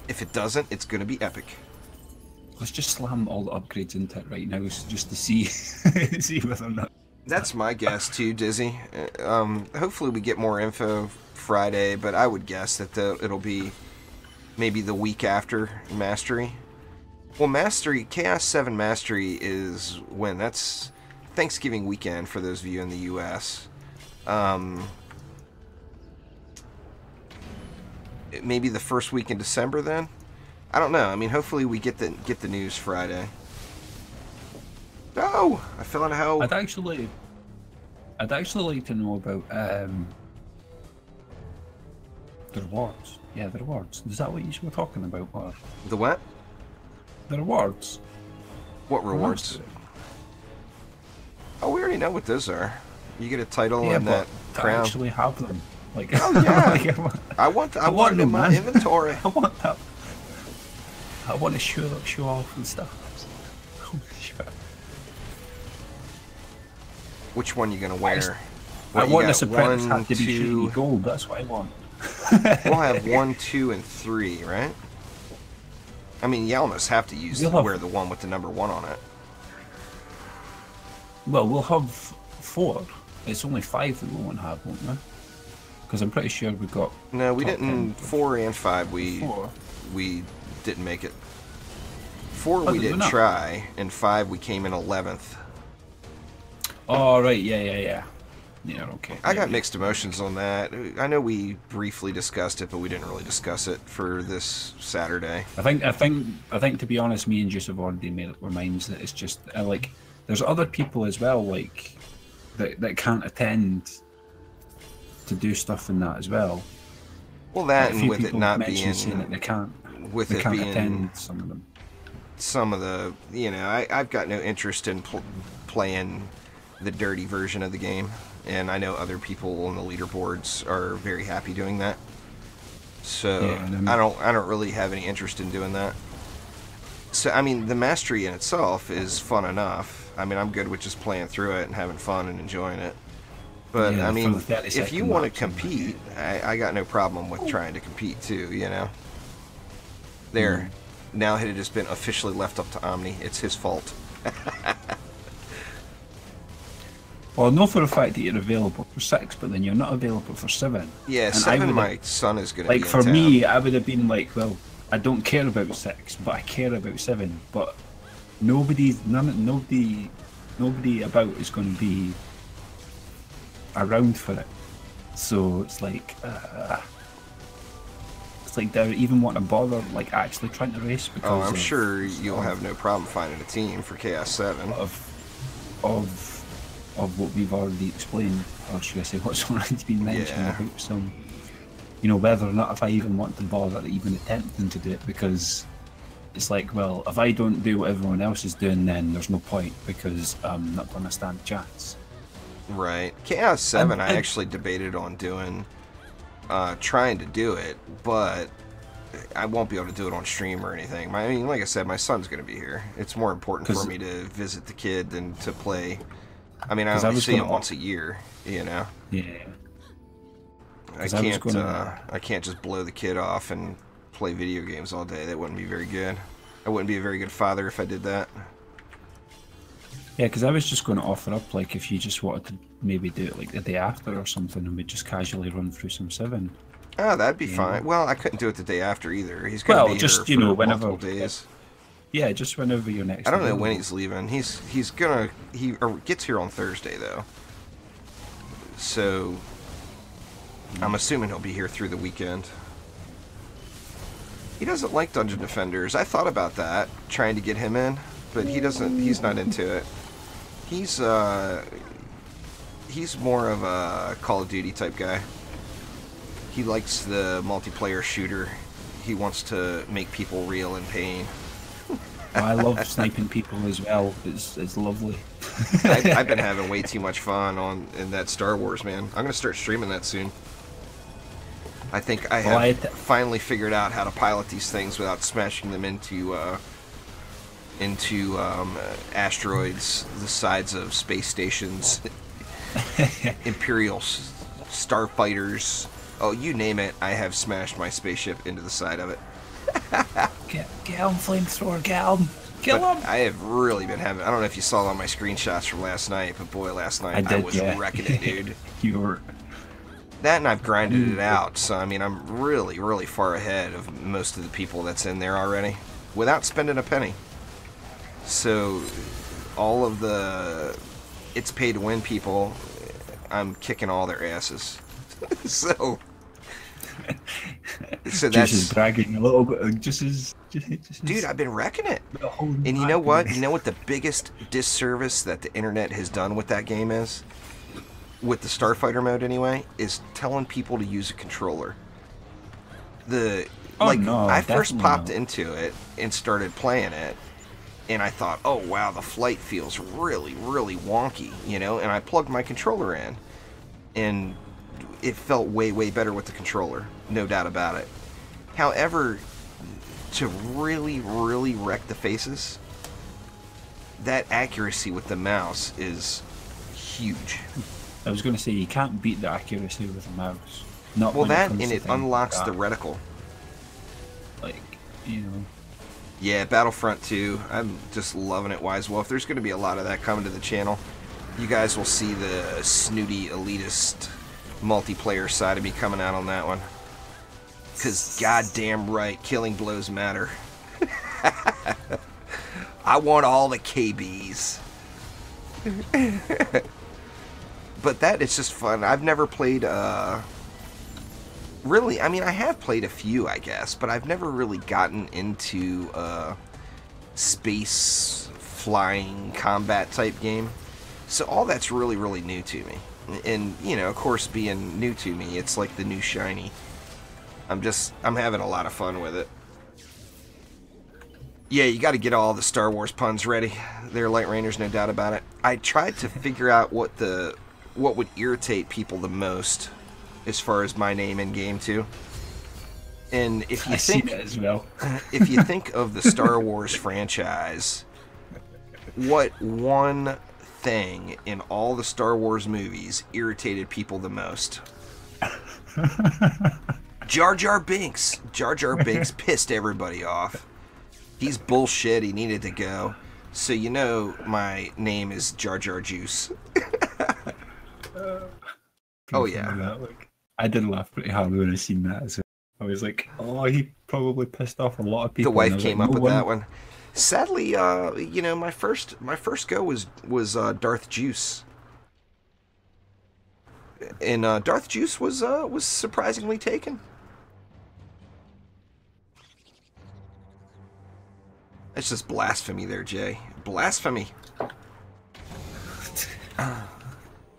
if it doesn't, it's going to be epic. Let's just slam all the upgrades into it right now just to see see whether or not. That's my guess too, Dizzy. Hopefully we get more info Friday, but I would guess that it'll be maybe the week after Mastery. Well, Mastery, Chaos 7 Mastery is when? That's Thanksgiving weekend for those of you in the U.S. Maybe the first week in December then? I don't know. I mean, hopefully we get the news Friday. Oh, I fell in a hole. I'd actually like to know about the rewards. Yeah, the rewards. Is that what you were talking about? Or the what? The rewards. What rewards? Oh, we already know what those are. You get a title and that crown. I actually have them. Like, oh yeah. Like, I want them in my inventory. I want that. I want to show off and stuff. Oh, shit. Which one you gonna wear? I What, you want got this apprentice one, hat to be shiny two. gold. That's what I want. We'll have 1, 2, and 3, right? I mean, you almost have to wear the one with the number 1 on it. Well, we'll have 4. It's only 5 that we won't have, won't we? Because I'm pretty sure we got. No, we top didn't. 10. 4 and 5, Four. we didn't make it. 4 Oh, we did we didn't not? try, and 5 we came in 11th. Oh right, yeah. Yeah, okay. I got Yeah. mixed emotions on that. I know we briefly discussed it, but we didn't really discuss it for this Saturday. I think to be honest, me and Juice have already made up our minds that it's just like there's other people as well like that can't attend to do stuff in that as well. Well, that A and few with it people not mentioned saying that being, they can't attend some of them. some of the, I've got no interest in playing the dirty version of the game, and I know other people on the leaderboards are very happy doing that. So Yeah, I don't really have any interest in doing that. So I mean, the mastery in itself is fun enough. I mean, I'm good with just playing through it and having fun and enjoying it. But Yeah, I mean, for the 30 if you second want to maps and compete, I got no problem with trying to compete too. There. Now it has been officially left up to Omni. It's his fault. Well, I know for a fact that you're available for 6, but then you're not available for 7. Yeah, And 7, my son is going to be like in for town. me, I would have been like, well, I don't care about 6, but I care about 7. But nobody about is going to be around for it. So it's like do I even want to bother like actually trying to race because Oh, I'm sure you'll have no problem finding a team for Chaos 7. of what we've already explained, or should I say what's already been mentioned Yeah. about some, whether or not if I even want to bother even attempting to do it, because it's like, well, if I don't do what everyone else is doing, then there's no point because I'm not going to stand a chance. Right. Chaos 7, I And- actually debated on doing, trying to do it, but I won't be able to do it on stream or anything. I mean, like I said, my son's going to be here. It's more important for me to visit the kid than to play. I mean, I only see him once a year, Yeah. I can't just blow the kid off and play video games all day. That wouldn't be very good. I wouldn't be a very good father if I did that. Yeah, because I was just going to offer up, like, if you just wanted to maybe do it like the day after or something, and we'd just casually run through some 7. Oh, that'd be fine. Well, I couldn't do it the day after either. He's going to be just here for whenever multiple days. Yeah, just whenever you're next. I don't know when he's leaving. He gets here on Thursday though. So I'm assuming he'll be here through the weekend. He doesn't like Dungeon Defenders. I thought about that, trying to get him in, but he's not into it. He's more of a Call of Duty type guy. He likes the multiplayer shooter. He wants to make people reel in pain. I love sniping people as well. It's lovely. I've been having way too much fun in that Star Wars, man. I'm gonna start streaming that soon. I think I have finally figured out how to pilot these things without smashing them into asteroids, the sides of space stations, Imperial starfighters. Oh, you name it, I have smashed my spaceship into the side of it. Get him, flamethrower, get him, kill him. I have really been having. I don't know if you saw on my screenshots from last night, but boy, last night I was wrecking it, dude. You were. That, and I've grinded it out, so I mean, I'm really, really far ahead of most of the people that's in there already, without spending a penny. So, all of the it's pay to win people, I'm kicking all their asses. so Just is bragging a little bit. Dude, I've been wrecking it. And you know what? You know what the biggest disservice that the internet has done with that game is? With the Starfighter mode anyway, is telling people to use a controller. I first popped into it and started playing it, and I thought, oh wow, the flight feels really, really wonky, and I plugged my controller in, and it felt way, way better with the controller, no doubt about it. However, to really, really wreck the faces, that accuracy with the mouse is huge. I was going to say, you can't beat the accuracy with a mouse. Not Well, when that, it comes and to it things unlocks like the that. reticle. Like, you know. Yeah, Battlefront 2, I'm just loving it, Wise Wolf. There's going to be a lot of that coming to the channel. You guys will see the snooty, elitist multiplayer side of me coming out on that one. Because goddamn right, killing blows matter. I want all the KBs. But that is just fun. I've never played, really, I mean, I have played a few, I guess, but I've never really gotten into space flying combat type game. So all that's really, really new to me. And, you know, of course, being new to me, it's like the new shiny. I'm having a lot of fun with it. Yeah, you got to get all the Star Wars puns ready. They're Light Rainers, no doubt about it. I tried to figure out what would irritate people the most as far as my name in game too. And if you think that as well. if you think of the Star Wars franchise, what one thing in all the Star Wars movies irritated people the most? Jar Jar Binks. Jar Jar Binks pissed everybody off. He's bullshit. He needed to go. So you know my name is Jar Jar Juice. Oh yeah. That, like, I did laugh pretty hard when I seen that as well. I was like, oh, he probably pissed off a lot of people. The wife came up with that one. Sadly, you know, my first go was Darth Juice, and Darth Juice was surprisingly taken. That's just blasphemy there, Jay. Blasphemy.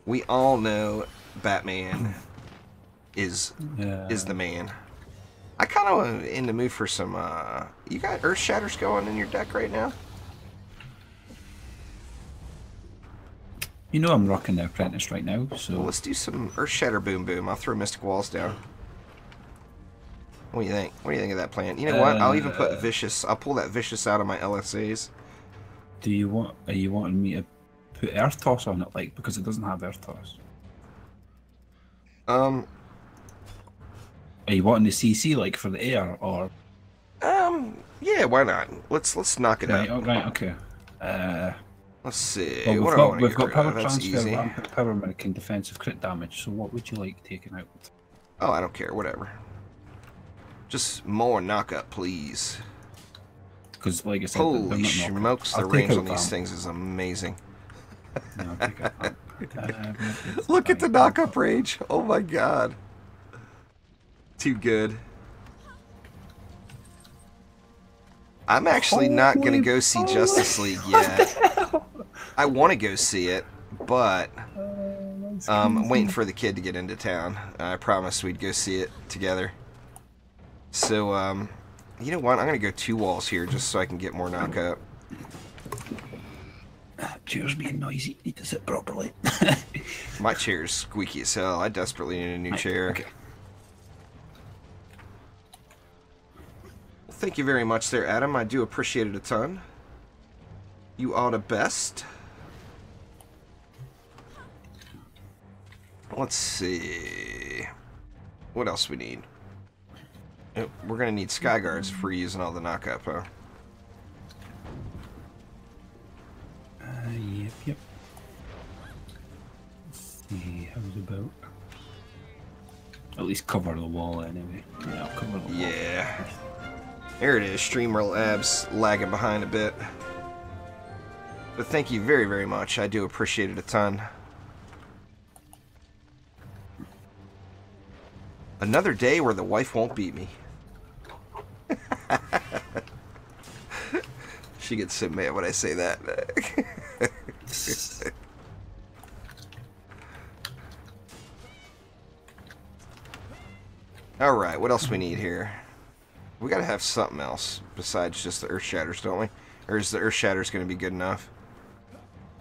We all know Batman is the man. I kind of in the mood for some. You got Earth Shatters going in your deck right now? You know I'm rocking the Apprentice right now, so... Well, let's do some Earth Shatter Boom Boom. I'll throw Mystic Walls down. What do you think? What do you think of that plan? You know what? I'll even put Vicious. I'll pull that Vicious out of my LSAs. Are you wanting me to put Earth Toss on it, like, because it doesn't have Earth Toss? Are you wanting the CC, like, for the air, or...? Yeah, why not? Let's knock it right, out. Oh, right, okay. Let's see. Well, we've got power That's transfer, easy. rampant power making defensive crit damage, so what would you like taken out? Oh, I don't care. Whatever. Just more knockup, please. Because, like I said, Holy smokes, the range on these things is amazing. No, I'll take it. Look at the knockup range. Oh my god. Too good. I'm actually not going to go see Justice League yet. I want to go see it, but I'm waiting for the kid to get into town. I promised we'd go see it together. So, you know what? I'm going to go 2 walls here just so I can get more knockup. Chair's being noisy. Need to sit properly. My chair's squeaky as hell. I desperately need a new chair. Okay. Well, thank you very much there, Adam. I do appreciate it a ton. You are the best. Let's see. What else we need? Oh, we're going to need Sky Guards if we're using all the knockup, huh? Yep. Let's see, how's about? At least cover the wall anyway. Yeah, I'll cover the wall. Yeah. There it is. Streamer Labs lagging behind a bit. But thank you very, very much. I do appreciate it a ton. Another day where the wife won't beat me. She gets so mad when I say that. Alright, what else we need here? We gotta have something else besides just the Earth Shatters, don't we? Or is the Earth Shatters gonna be good enough?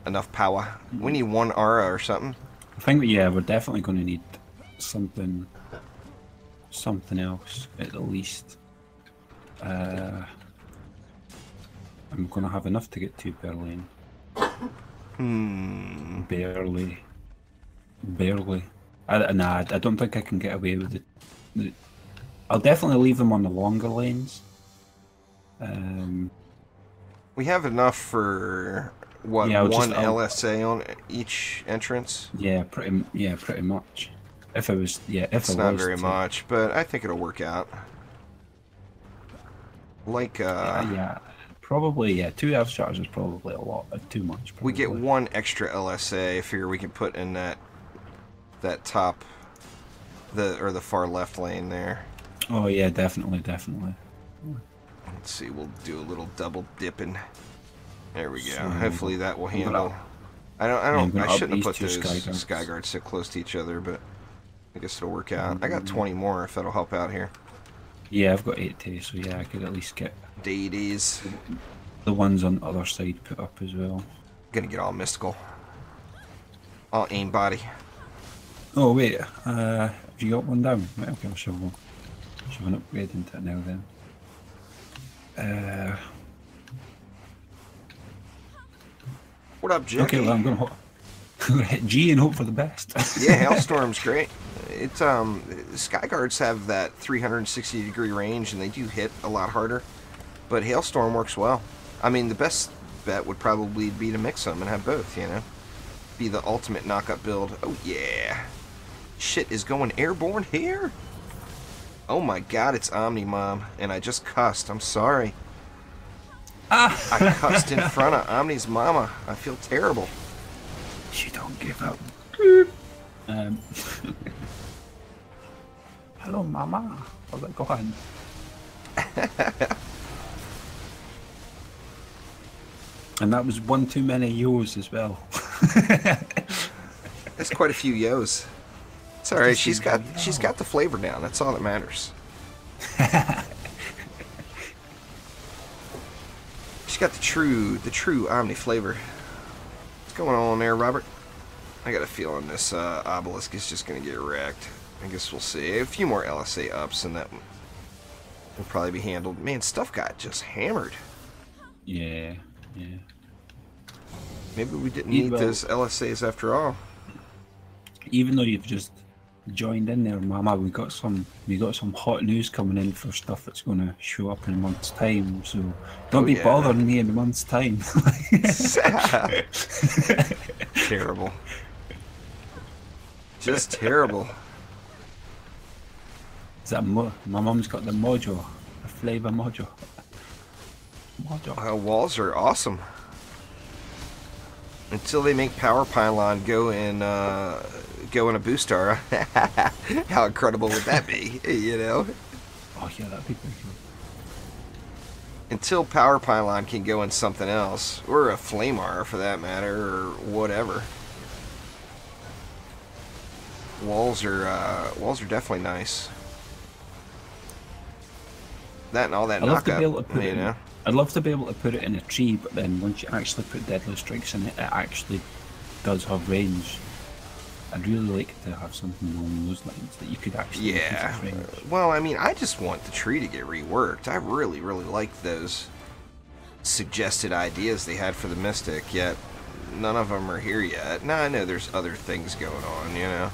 Enough power? We need 1 aura or something. I think, yeah, we're definitely going to need something else at the least. I'm going to have enough to get 2 per lane. Barely. Barely. Nah, I don't think I can get away with it. I'll definitely leave them on the longer lanes. We have enough for what, Yeah, one LSA on each entrance? Yeah, pretty much. If I was, It's not very much, but I think it'll work out. Like, probably, 2 F shards is probably a lot, too much. Probably. We get 1 extra LSA. I figure we can put in that top, the far left lane there. Oh yeah, definitely. Let's see, we'll do a little double dipping. There we go. So, hopefully that will handle. I shouldn't have put those Skyguards so close to each other, but I guess it'll work out. I got 20 more if that'll help out here. Yeah, I've got 80, so yeah, I could at least get DDs. The ones on the other side put up as well. Gonna get all mystical. All aim body. Oh wait, have you got one down? Right, okay, I'll shove an upgrade into it now then. What up, Jackie? Okay, well I'm gonna hit G and hope for the best. Yeah, Hailstorm's great. It's Skyguards have that 360-degree range, and they do hit a lot harder. But Hailstorm works well. I mean, the best bet would probably be to mix them and have both. You know, be the ultimate knock-up build. Oh yeah, shit is going airborne here. Oh my god, it's Omni Mom, and I just cussed. I'm sorry. I cussed in front of Omni's mama. I feel terrible. She don't give up. Hello, Mama. How's it going? And that was one too many yo's as well. That's quite a few yo's. It's alright, she's got the flavor down, that's all that matters. She's got the true Omni flavor. What's going on there, Robert? I got a feeling this obelisk is just gonna get wrecked. I guess we'll see. A few more LSA ups and that will probably be handled. Man, stuff got just hammered. Yeah. Maybe we didn't need those LSAs after all. Even though you've just joined in there, Mama, we got some hot news coming in for stuff that's going to show up in a month's time. So don't be bothering me in a month's time. Terrible. Just terrible. Is that my mum's got the mojo, the flavor mojo. Walls are awesome. Until they make Power Pylon go in a Boostar. How incredible would that be? You know? Oh yeah, that'd be pretty cool. Until Power Pylon can go in something else, or a Flamar for that matter, or whatever. Walls are definitely nice. That and all that knockup, you know. I'd love to be able to put it in a tree, but then once you actually put Deadly Strikes in it, it actually does have range. I'd really like to have something along those lines that you could actually yeah. Well, I mean, I just want the tree to get reworked. I really, really like those suggested ideas they had for the Mystic, yet none of them are here yet. Now, I know there's other things going on, you know.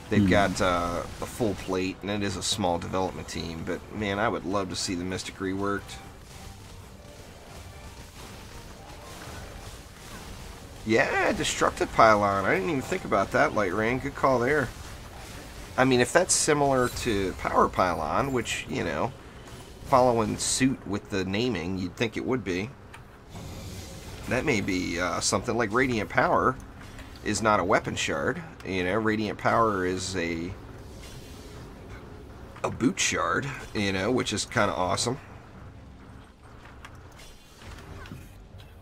They've got a full plate, and it is a small development team, but man, I would love to see the Mystic reworked. Yeah, Destructive Pylon. I didn't even think about that, Light Rain. Good call there. I mean, if that's similar to Power Pylon, which, you know, following suit with the naming, you'd think it would be. That may be something like Radiant Power is not a weapon shard. You know, Radiant Power is a boot shard, you know, which is kind of awesome.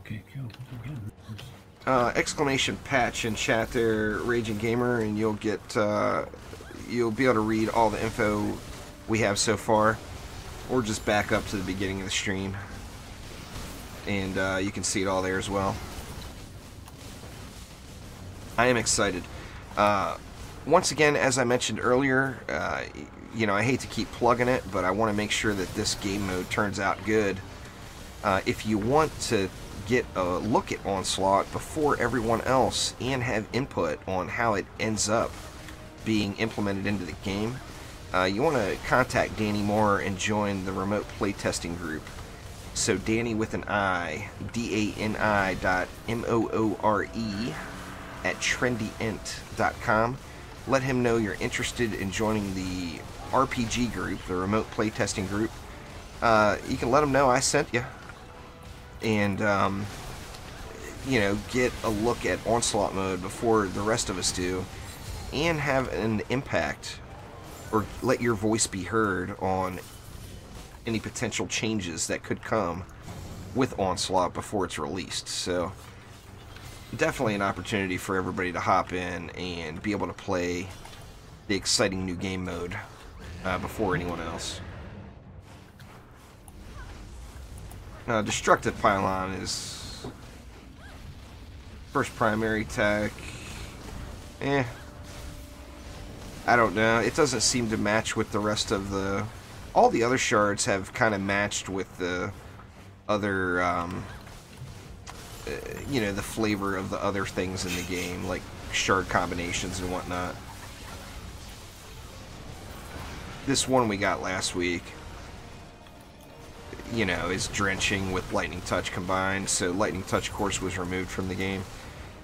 Okay, cool. Exclamation patch in chat there, Raging Gamer, and you'll get you'll be able to read all the info we have so far, or just back up to the beginning of the stream, and you can see it all there as well. I am excited. Once again, as I mentioned earlier, you know, I hate to keep plugging it, but I want to make sure that this game mode turns out good. If you want to get a look at Onslaught before everyone else and have input on how it ends up being implemented into the game, you want to contact Danny Moore and join the remote playtesting group. So Danny with an I, DANI.MOORE at trendyint.com. Let him know you're interested in joining the RPG group, the remote playtesting group. You can let him know I sent you. And, you know, get a look at Onslaught mode before the rest of us do. And have an impact, or let your voice be heard on any potential changes that could come with Onslaught before it's released. So definitely an opportunity for everybody to hop in and be able to play the exciting new game mode before anyone else. Destructive Pylon is first primary tech. I don't know. It doesn't seem to match with the rest of the... All the other shards have kind of matched with the other, you know, the flavor of the other things in the game, like shard combinations and whatnot. This one we got last week, you know, is drenching with Lightning Touch combined, so Lightning Touch, of course, was removed from the game.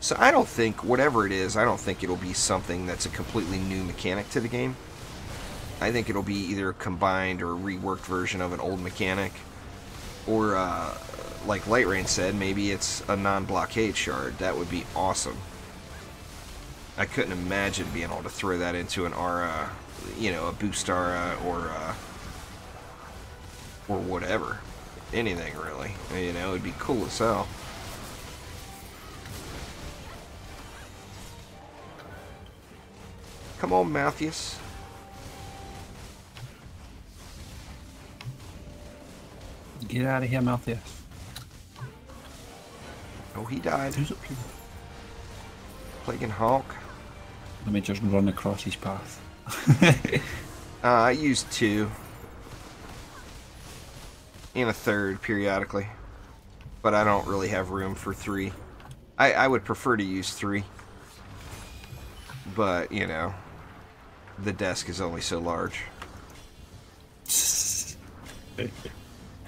So I don't think, whatever it is, I don't think it'll be something that's a completely new mechanic to the game. I think it'll be either a combined or reworked version of an old mechanic. Or, like Light Rain said, maybe it's a non-blockade shard. That would be awesome. I couldn't imagine being able to throw that into an aura, you know, a boost aura, or whatever. Anything, really. You know, it'd be cool as hell. Come on, Matthews. Get out of here, Matthews. Oh, he died. Who's up here? Plaguing Hawk. Let me just run across his path. I used 2. And a 3rd periodically. But I don't really have room for 3. I would prefer to use 3. But, you know, the desk is only so large.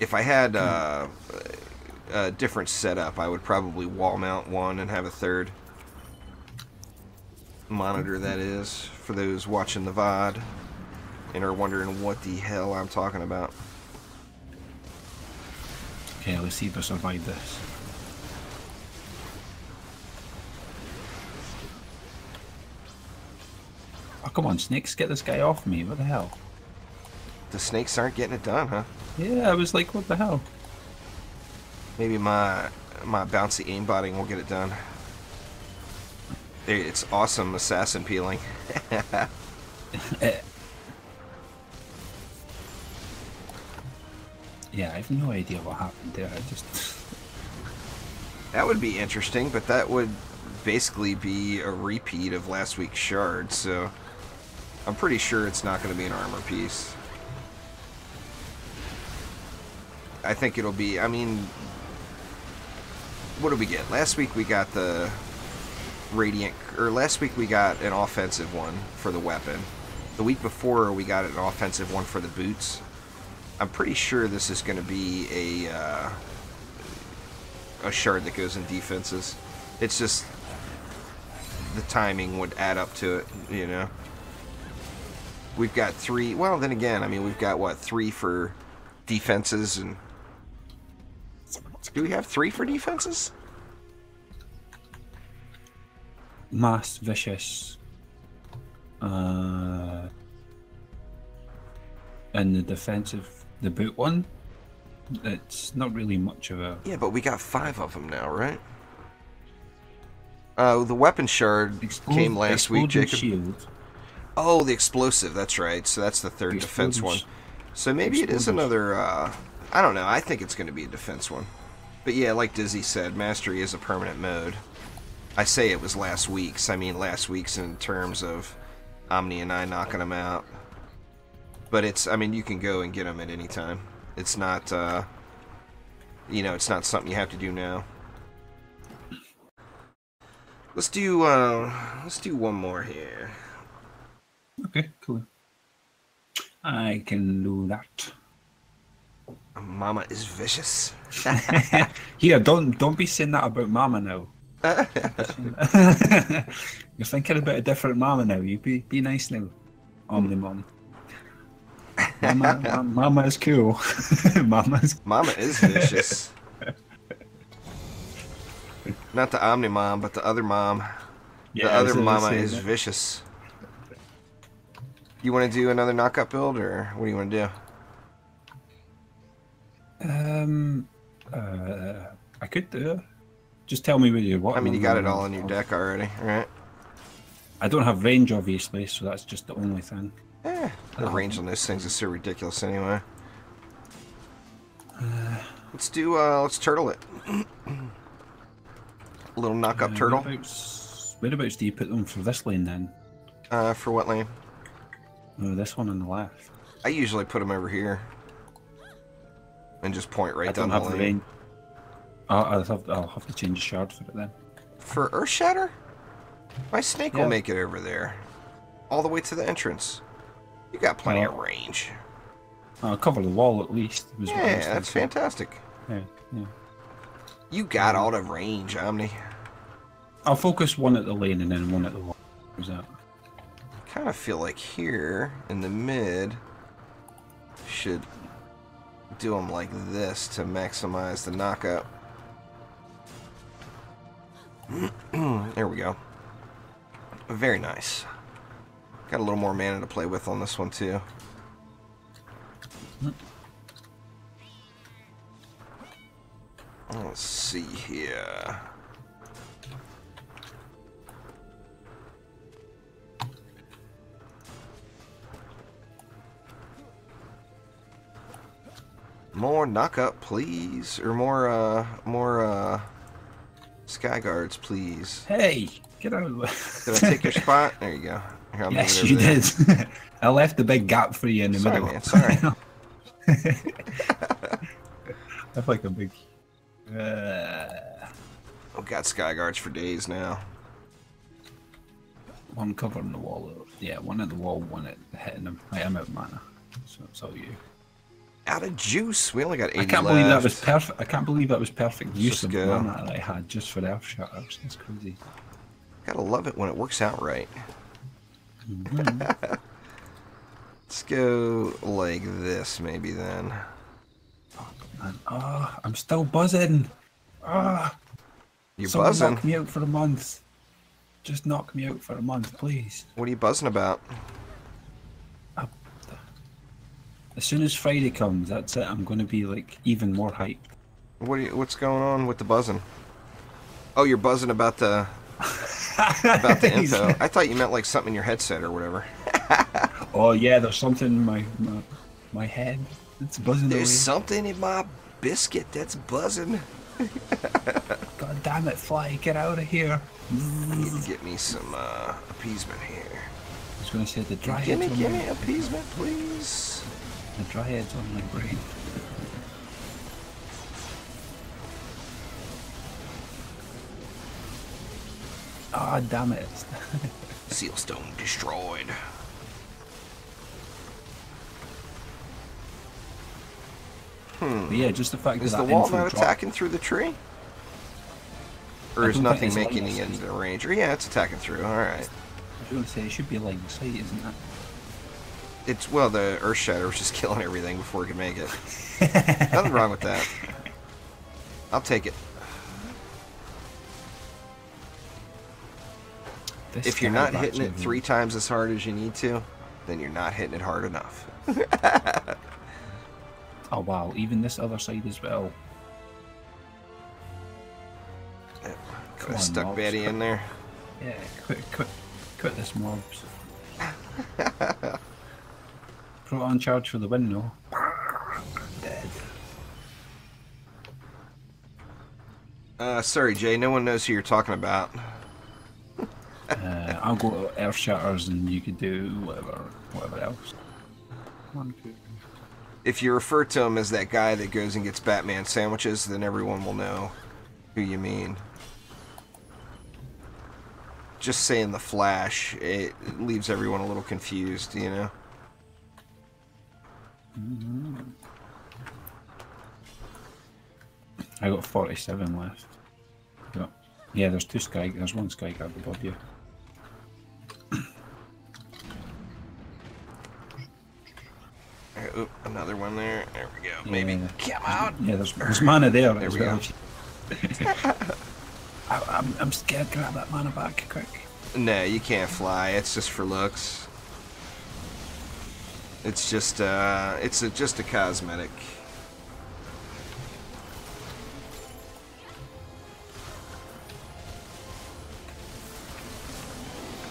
If I had a different setup, I would probably wall mount 1 and have a 3rd monitor, that is, for those watching the VOD and are wondering what the hell I'm talking about. Okay, let's see if I survive this. Oh, come on, snakes, get this guy off me. What the hell? The snakes aren't getting it done, huh? Yeah, I was like, what the hell? Maybe my bouncy aimbotting will get it done. It's awesome assassin peeling. Yeah, I have no idea what happened there. I just... That would be interesting, but that would basically be a repeat of last week's shard, so I'm pretty sure it's not going to be an armor piece. I think it'll be, I mean, what did we get? Last week we got the Radiant, or last week we got an offensive one for the weapon. The week before we got an offensive one for the boots. I'm pretty sure this is going to be a shard that goes in defenses. It's just the timing would add up to it, you know. We've got 3, well then again, I mean we've got what, 3 for defenses, and do we have 3 for defenses? Mass, Vicious, and the defensive, the boot one, it's not really much of a... Yeah, but we got 5 of them now, right? The weapon shard came last week, Jacob. Shield. Oh, the explosive, that's right. So that's the 3rd defense one. So maybe it is another, I don't know, I think it's going to be a defense one. But yeah, like Dizzy said, Mastery is a permanent mode. I say it was last week's. I mean last week's in terms of Omni and I knocking them out. But it's, I mean, you can go and get them at any time. It's not, you know, it's not something you have to do now. Let's do one more here. Okay, cool. I can do that. Mama is vicious. Here, don't be saying that about Mama now. You're thinking about a different Mama now. You be nice now, Omni Mom. Mama is cool. Mama is vicious. Not the Omni Mom, but the other mom. Yeah, the other Mama is vicious. You want to do another knockout build, or what do you want to do? I could do it. Just tell me where you want. I mean, you got it all in your deck already, right? I don't have range, obviously, so that's just the only thing. The range on those things is so ridiculous anyway. Let's turtle it. A little knock-up turtle. Whereabouts do you put them for this lane then? For what lane? Oh, this one on the left. I usually put them over here. And just point right down the lane. I'll have to change the shard for it then. For Earth Shatter? My snake will make it over there. All the way to the entrance. You got plenty of range. I'll cover the wall at least. Yeah, that's fantastic. Yeah. You got all the range, Omni. I'll focus one at the lane and then one at the wall. How's that? I kind of feel like here in the mid should do them like this to maximize the knockout. There we go. Very nice. Got a little more mana to play with on this one too. Let's see here. More knockup, please, or more sky guards, please. Hey, get out of the way. Did I take your spot? There you go. Here, yes, you did. I left the big gap for you in the middle. Man, sorry. That's like a big. I've got sky guards for days now. One covering the wall. Yeah, one at the wall, one at hitting them. I am out of mana, so it's all you. Out of juice. We only got 80 I can't left. believe that was perfect. I can't believe that was perfect use Just of go. mana that I had just for Earth Shatters. That's crazy. Gotta love it when it works out right. Let's go like this, maybe then. Oh, man. Oh, I'm still buzzing. Ah, You're someone buzzing. knock me out for a month. Just knock me out for a month, please. What are you buzzing about? As soon as Friday comes, that's it. I'm going to be like even more hyped. What's going on with the buzzing? Oh, you're buzzing about the info. I thought you meant like something in your headset or whatever. Oh yeah, there's something in my head that's buzzing. There's away. something in my biscuit that's buzzing. God damn it, Fly, get out of here. I need to get me some appeasement here. I was going to say the dry Give me appeasement, please. The dryad's on my brain. Ah, oh, damn it. Sealstone destroyed. But yeah, just the fact is that the wall not attacking through the tree? Or is nothing making it into the range? Or yeah, it's attacking through. Alright. I was going to say, it should be line of sight, isn't it? It's, well, the Earth Shatter was just killing everything before it could make it. Nothing wrong with that. I'll take it. If you're not hitting it 3 times as hard as you need to, then you're not hitting it hard enough. Oh wow, even this other side as well. Got a stuck Betty in there. Yeah, quit this mobs. Proton charge for the win, no? Dead. Sorry, Jay, no one knows who you're talking about. I'll go to Earth Shatters and you could do whatever else. If you refer to him as that guy that goes and gets Batman sandwiches, then everyone will know who you mean. just saying the Flash, it leaves everyone a little confused, you know? I got 47 left. Yeah, there's one sky guard above you. Oop, another one there. There we go. Maybe come out. Yeah, there's mana there. There we go. I'm scared. Grab that mana back quick. No, you can't fly. It's just for looks. It's just just a cosmetic.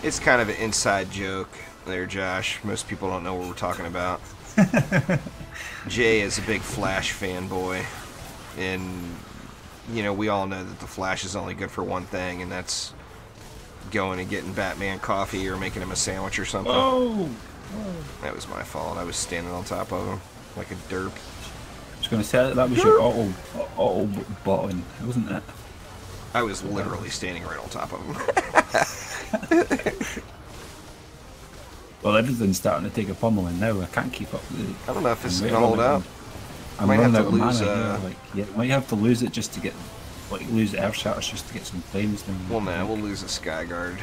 It's kind of an inside joke there, Josh. Most people don't know what we're talking about. Jay is a big Flash fanboy, and you know we all know that the Flash is only good for one thing, and that's going and getting Batman coffee or making him a sandwich or something. Oh! That was my fault. I was standing on top of him like a derp. I was going to say that was your auto button, wasn't it? I was literally standing right on top of him. Well, everything's starting to take a pummeling now. I can't keep up with it. I don't know if this is going to hold up. I might have to lose. Might have to lose it just to get, lose Earth Shatters just to get some flames down. Well, no, we'll lose a Sky Guard.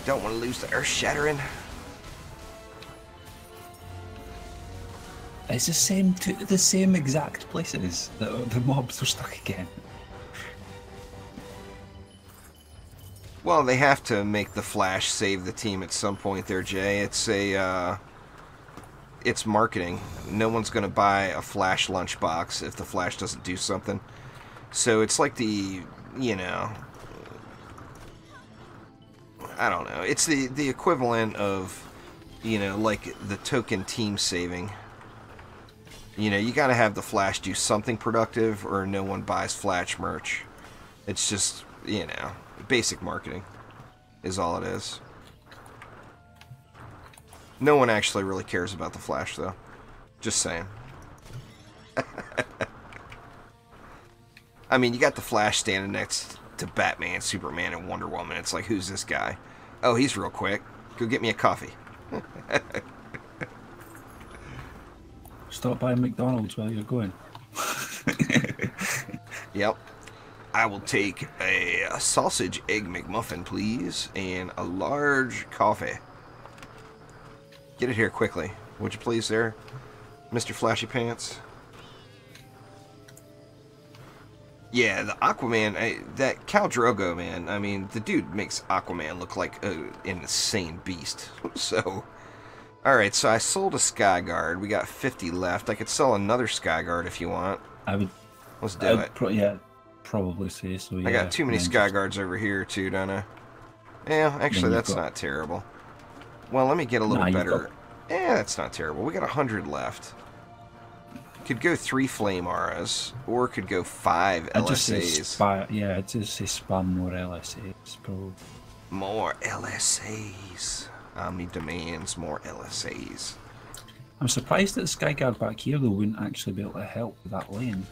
Don't want to lose the Earth Shattering. It's the same exact places that the mobs are stuck again. Well, they have to make the Flash save the team at some point there, Jay. It's marketing. No one's going to buy a Flash lunchbox if the Flash doesn't do something. So it's like I don't know. It's the equivalent of, like the token team saving. You got to have the Flash do something productive or no one buys Flash merch. It's just, basic marketing is all it is. No one actually really cares about the Flash, though. Just saying. I mean, you got the Flash standing next to Batman, Superman, and Wonder Woman. It's like, who's this guy? Oh, he's real quick. Go get me a coffee. Stop by McDonald's while you're going. Yep. I will take a sausage egg McMuffin, please, and a large coffee. Get it here quickly, would you please, there, Mr. Flashy Pants? Yeah, the Aquaman, that Khal Drogo, man, I mean, the dude makes Aquaman look like an insane beast. So, alright, so I sold a Sky Guard. We got 50 left. I could sell another Sky Guard if you want. Let's do it. Yeah. Probably say so. Yeah, I got too many Sky Guards over here too, don't I? Yeah, actually that's not terrible. Well, let me get a little better. Yeah, that's not terrible. We got 100 left. Could go 3 Flame Auras, or could go 5 LSAs. I'd just say spam more LSAs, probably. More LSAs. Omni demands more LSAs. I'm surprised that the Sky Guard back here though wouldn't actually be able to help with that lane.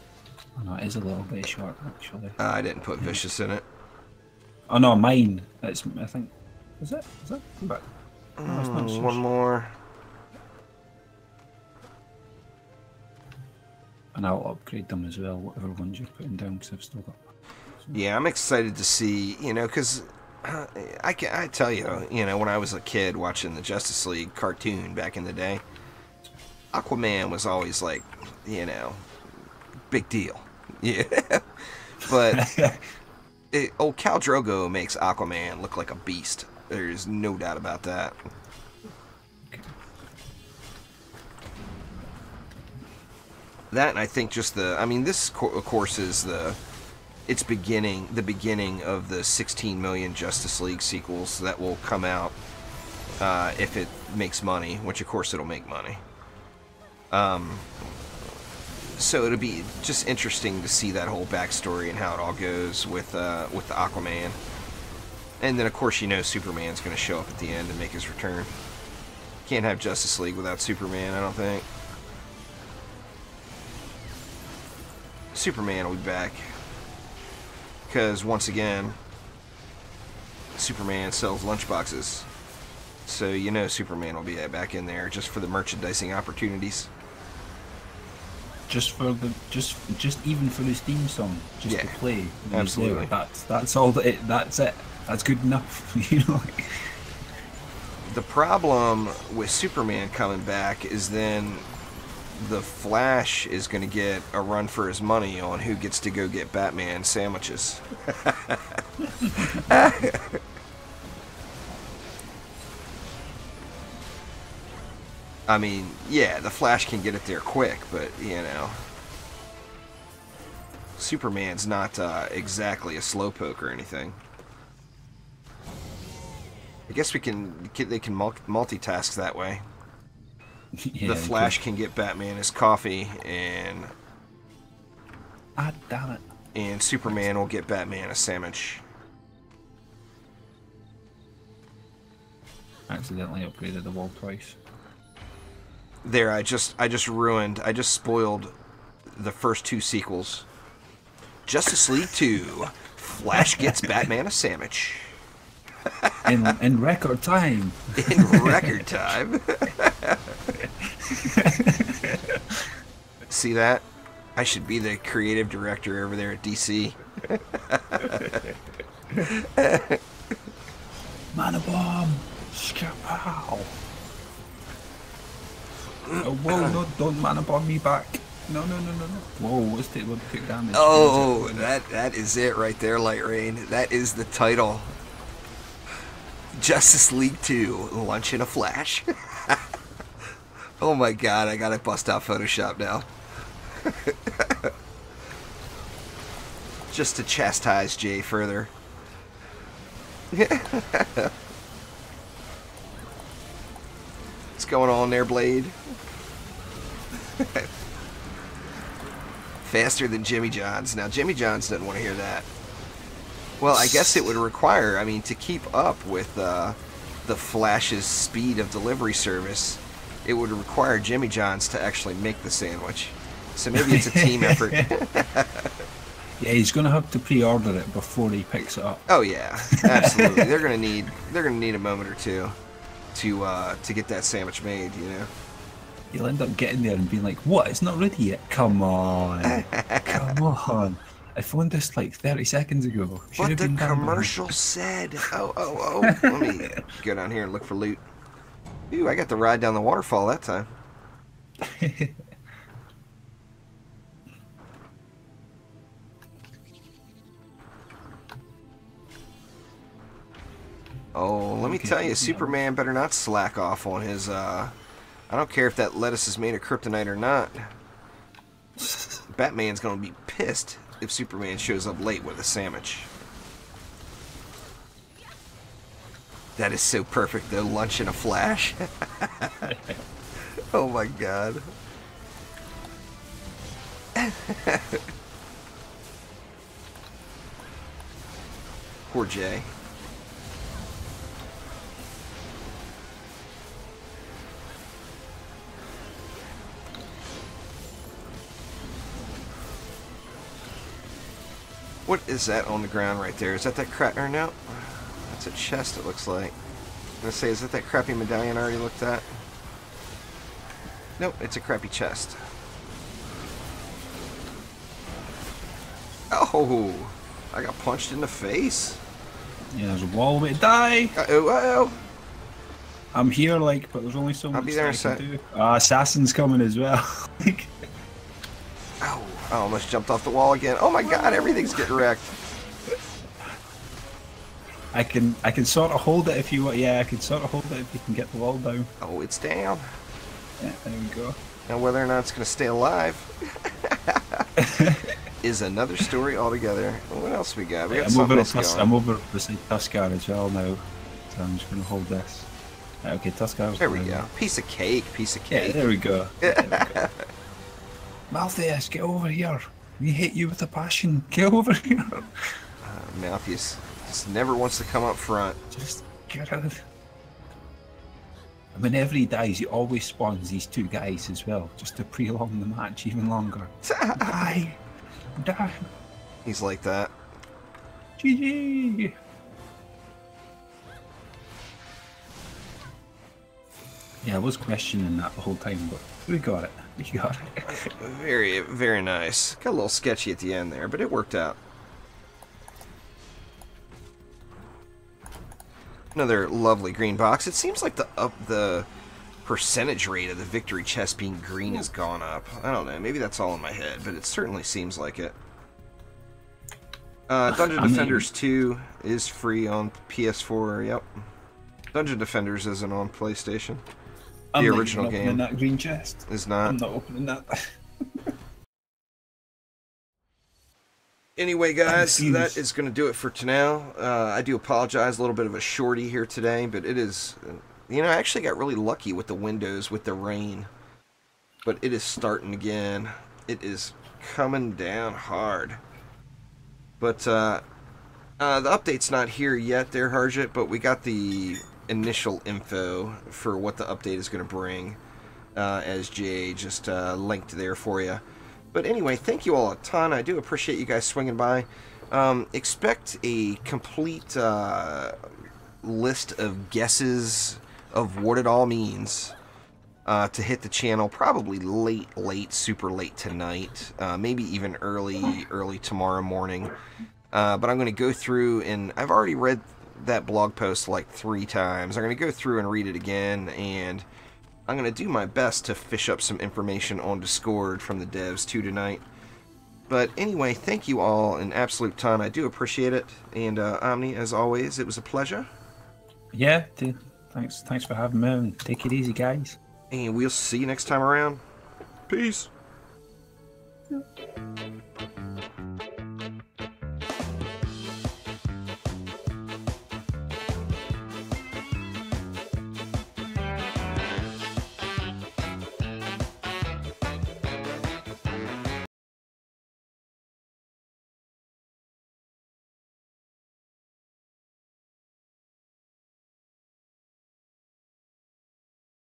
Oh, no, it is a little bit short, actually. I didn't put Vicious in it. Oh no, mine. I think. Is it? But one more. And I'll upgrade them as well, whatever ones you're putting down, because I've still got. Yeah, I'm excited to see, because I tell you, when I was a kid watching the Justice League cartoon back in the day, Aquaman was always like, big deal. Yeah. But old Khal Drogo makes Aquaman look like a beast. There's no doubt about that. That, and I think just this of course is the beginning of the 16 million Justice League sequels that will come out if it makes money, which of course it'll make money. So it'll be just interesting to see that whole backstory and how it all goes with the Aquaman. And then, of course, Superman's going to show up at the end and make his return. Can't have Justice League without Superman, I don't think. Superman will be back. Because, once again, Superman sells lunchboxes. So you know Superman will be back in there just for the merchandising opportunities. Just for the just even for his theme song, just to play. Absolutely. That's all that's it. That's good enough. You know. The problem with Superman coming back is then the Flash is going to get a run for his money on who gets to go get Batman sandwiches. I mean, yeah, the Flash can get it there quick, but, you know, Superman's not exactly a slowpoke or anything. I guess they can multitask that way. Yeah, the Flash can get Batman his coffee, and damn it. And Superman will get Batman a sandwich. Accidentally upgraded the wall twice. There, I just spoiled the first 2 sequels. Justice League 2, Flash gets Batman a sandwich. In record time. In record time. See that? I should be the creative director over there at DC. Mana bomb! Ow! Oh, whoa, no, don't mana bomb me back. No. Whoa, what's the take damage? Oh, that is it right there, Light Rain. That is the title. Justice League 2, Lunch in a Flash. Oh my god, I gotta bust out Photoshop now. Just to chastise Jay further. What's going on there, Blade? Faster than Jimmy John's. Now, Jimmy John's doesn't want to hear that. Well, I guess it would require, I mean, to keep up with the Flash's speed of delivery service, it would require Jimmy John's to actually make the sandwich. So maybe it's a team effort. Yeah, he's going to have to pre-order it before he picks it up. Oh yeah, absolutely. They're gonna need a moment or two to get that sandwich made. You know. You'll end up getting there and being like, "What? It's not ready yet." Come on, come on. I phoned this like 30 seconds ago. But the commercial said. Oh. Let me go down here and look for loot. Ooh, I got to ride down the waterfall that time. Oh, let me tell you, Superman better not slack off on his, I don't care if that lettuce is made of kryptonite or not. Batman's gonna be pissed if Superman shows up late with a sandwich. That is so perfect, though. Lunch in a Flash. Oh my god. Poor Jay. What is that on the ground right there? Is that crap? Or no? That's a chest, it looks like. I'm gonna say, is that crappy medallion I already looked at? Nope, it's a crappy chest. Oh! I got punched in the face. Yeah, there's a wall way to die. Uh-oh. I'm here, like, but there's only so much I'll be there in a I sec. can do. Assassin's coming as well. Ow. I almost jumped off the wall again. Oh my god, everything's getting wrecked. I can sort of hold it if you want. Yeah, I can sort of hold it if you can get the wall down. Oh, it's down. Yeah, there we go. Now whether or not it's going to stay alive is another story altogether. What else we got? We got something else going. I'm over beside Tuskar as well now, so I'm just going to hold this. Right, okay, Tuskar. There we go. Piece of cake. Yeah, there we go. There we go. Malthus, get over here. We hate you with a passion. Get over here. Malthus just never wants to come up front. Just get out. And whenever he dies, he always spawns these 2 guys as well, just to prolong the match even longer. Die! Die! He's like that. GG! Yeah, I was questioning that the whole time, but we got it. We got it. Very, very nice. Got a little sketchy at the end there, but it worked out. Another lovely green box. It seems like the percentage rate of the victory chest being green has gone up. I don't know. Maybe that's all in my head, but it certainly seems like it. Dungeon Defenders 2 is free on PS4. Yep. Dungeon Defenders isn't on PlayStation. The original game. That green chest is not. I'm not opening that. Anyway, guys, that is going to do it for now. I do apologize, a little bit of a shorty here today, but it is, you know, I actually got really lucky with the windows with the rain, but it is starting again. It is coming down hard. But the update's not here yet there, Harjit, but we got the initial info for what the update is going to bring, as Jay just linked there for you. But anyway, thank you all a ton. I do appreciate you guys swinging by. Expect a complete list of guesses of what it all means to hit the channel, probably late, super late tonight, maybe even early tomorrow morning. But I'm going to go through, and I've already read that blog post like 3 times. I'm going to go through and read it again, and I'm going to do my best to fish up some information on Discord from the devs too tonight. But anyway, thank you all an absolute ton. I do appreciate it. And Omni, as always, it was a pleasure. Yeah, thanks for having me, and take it easy, guys. And we'll see you next time around. Peace. Yeah.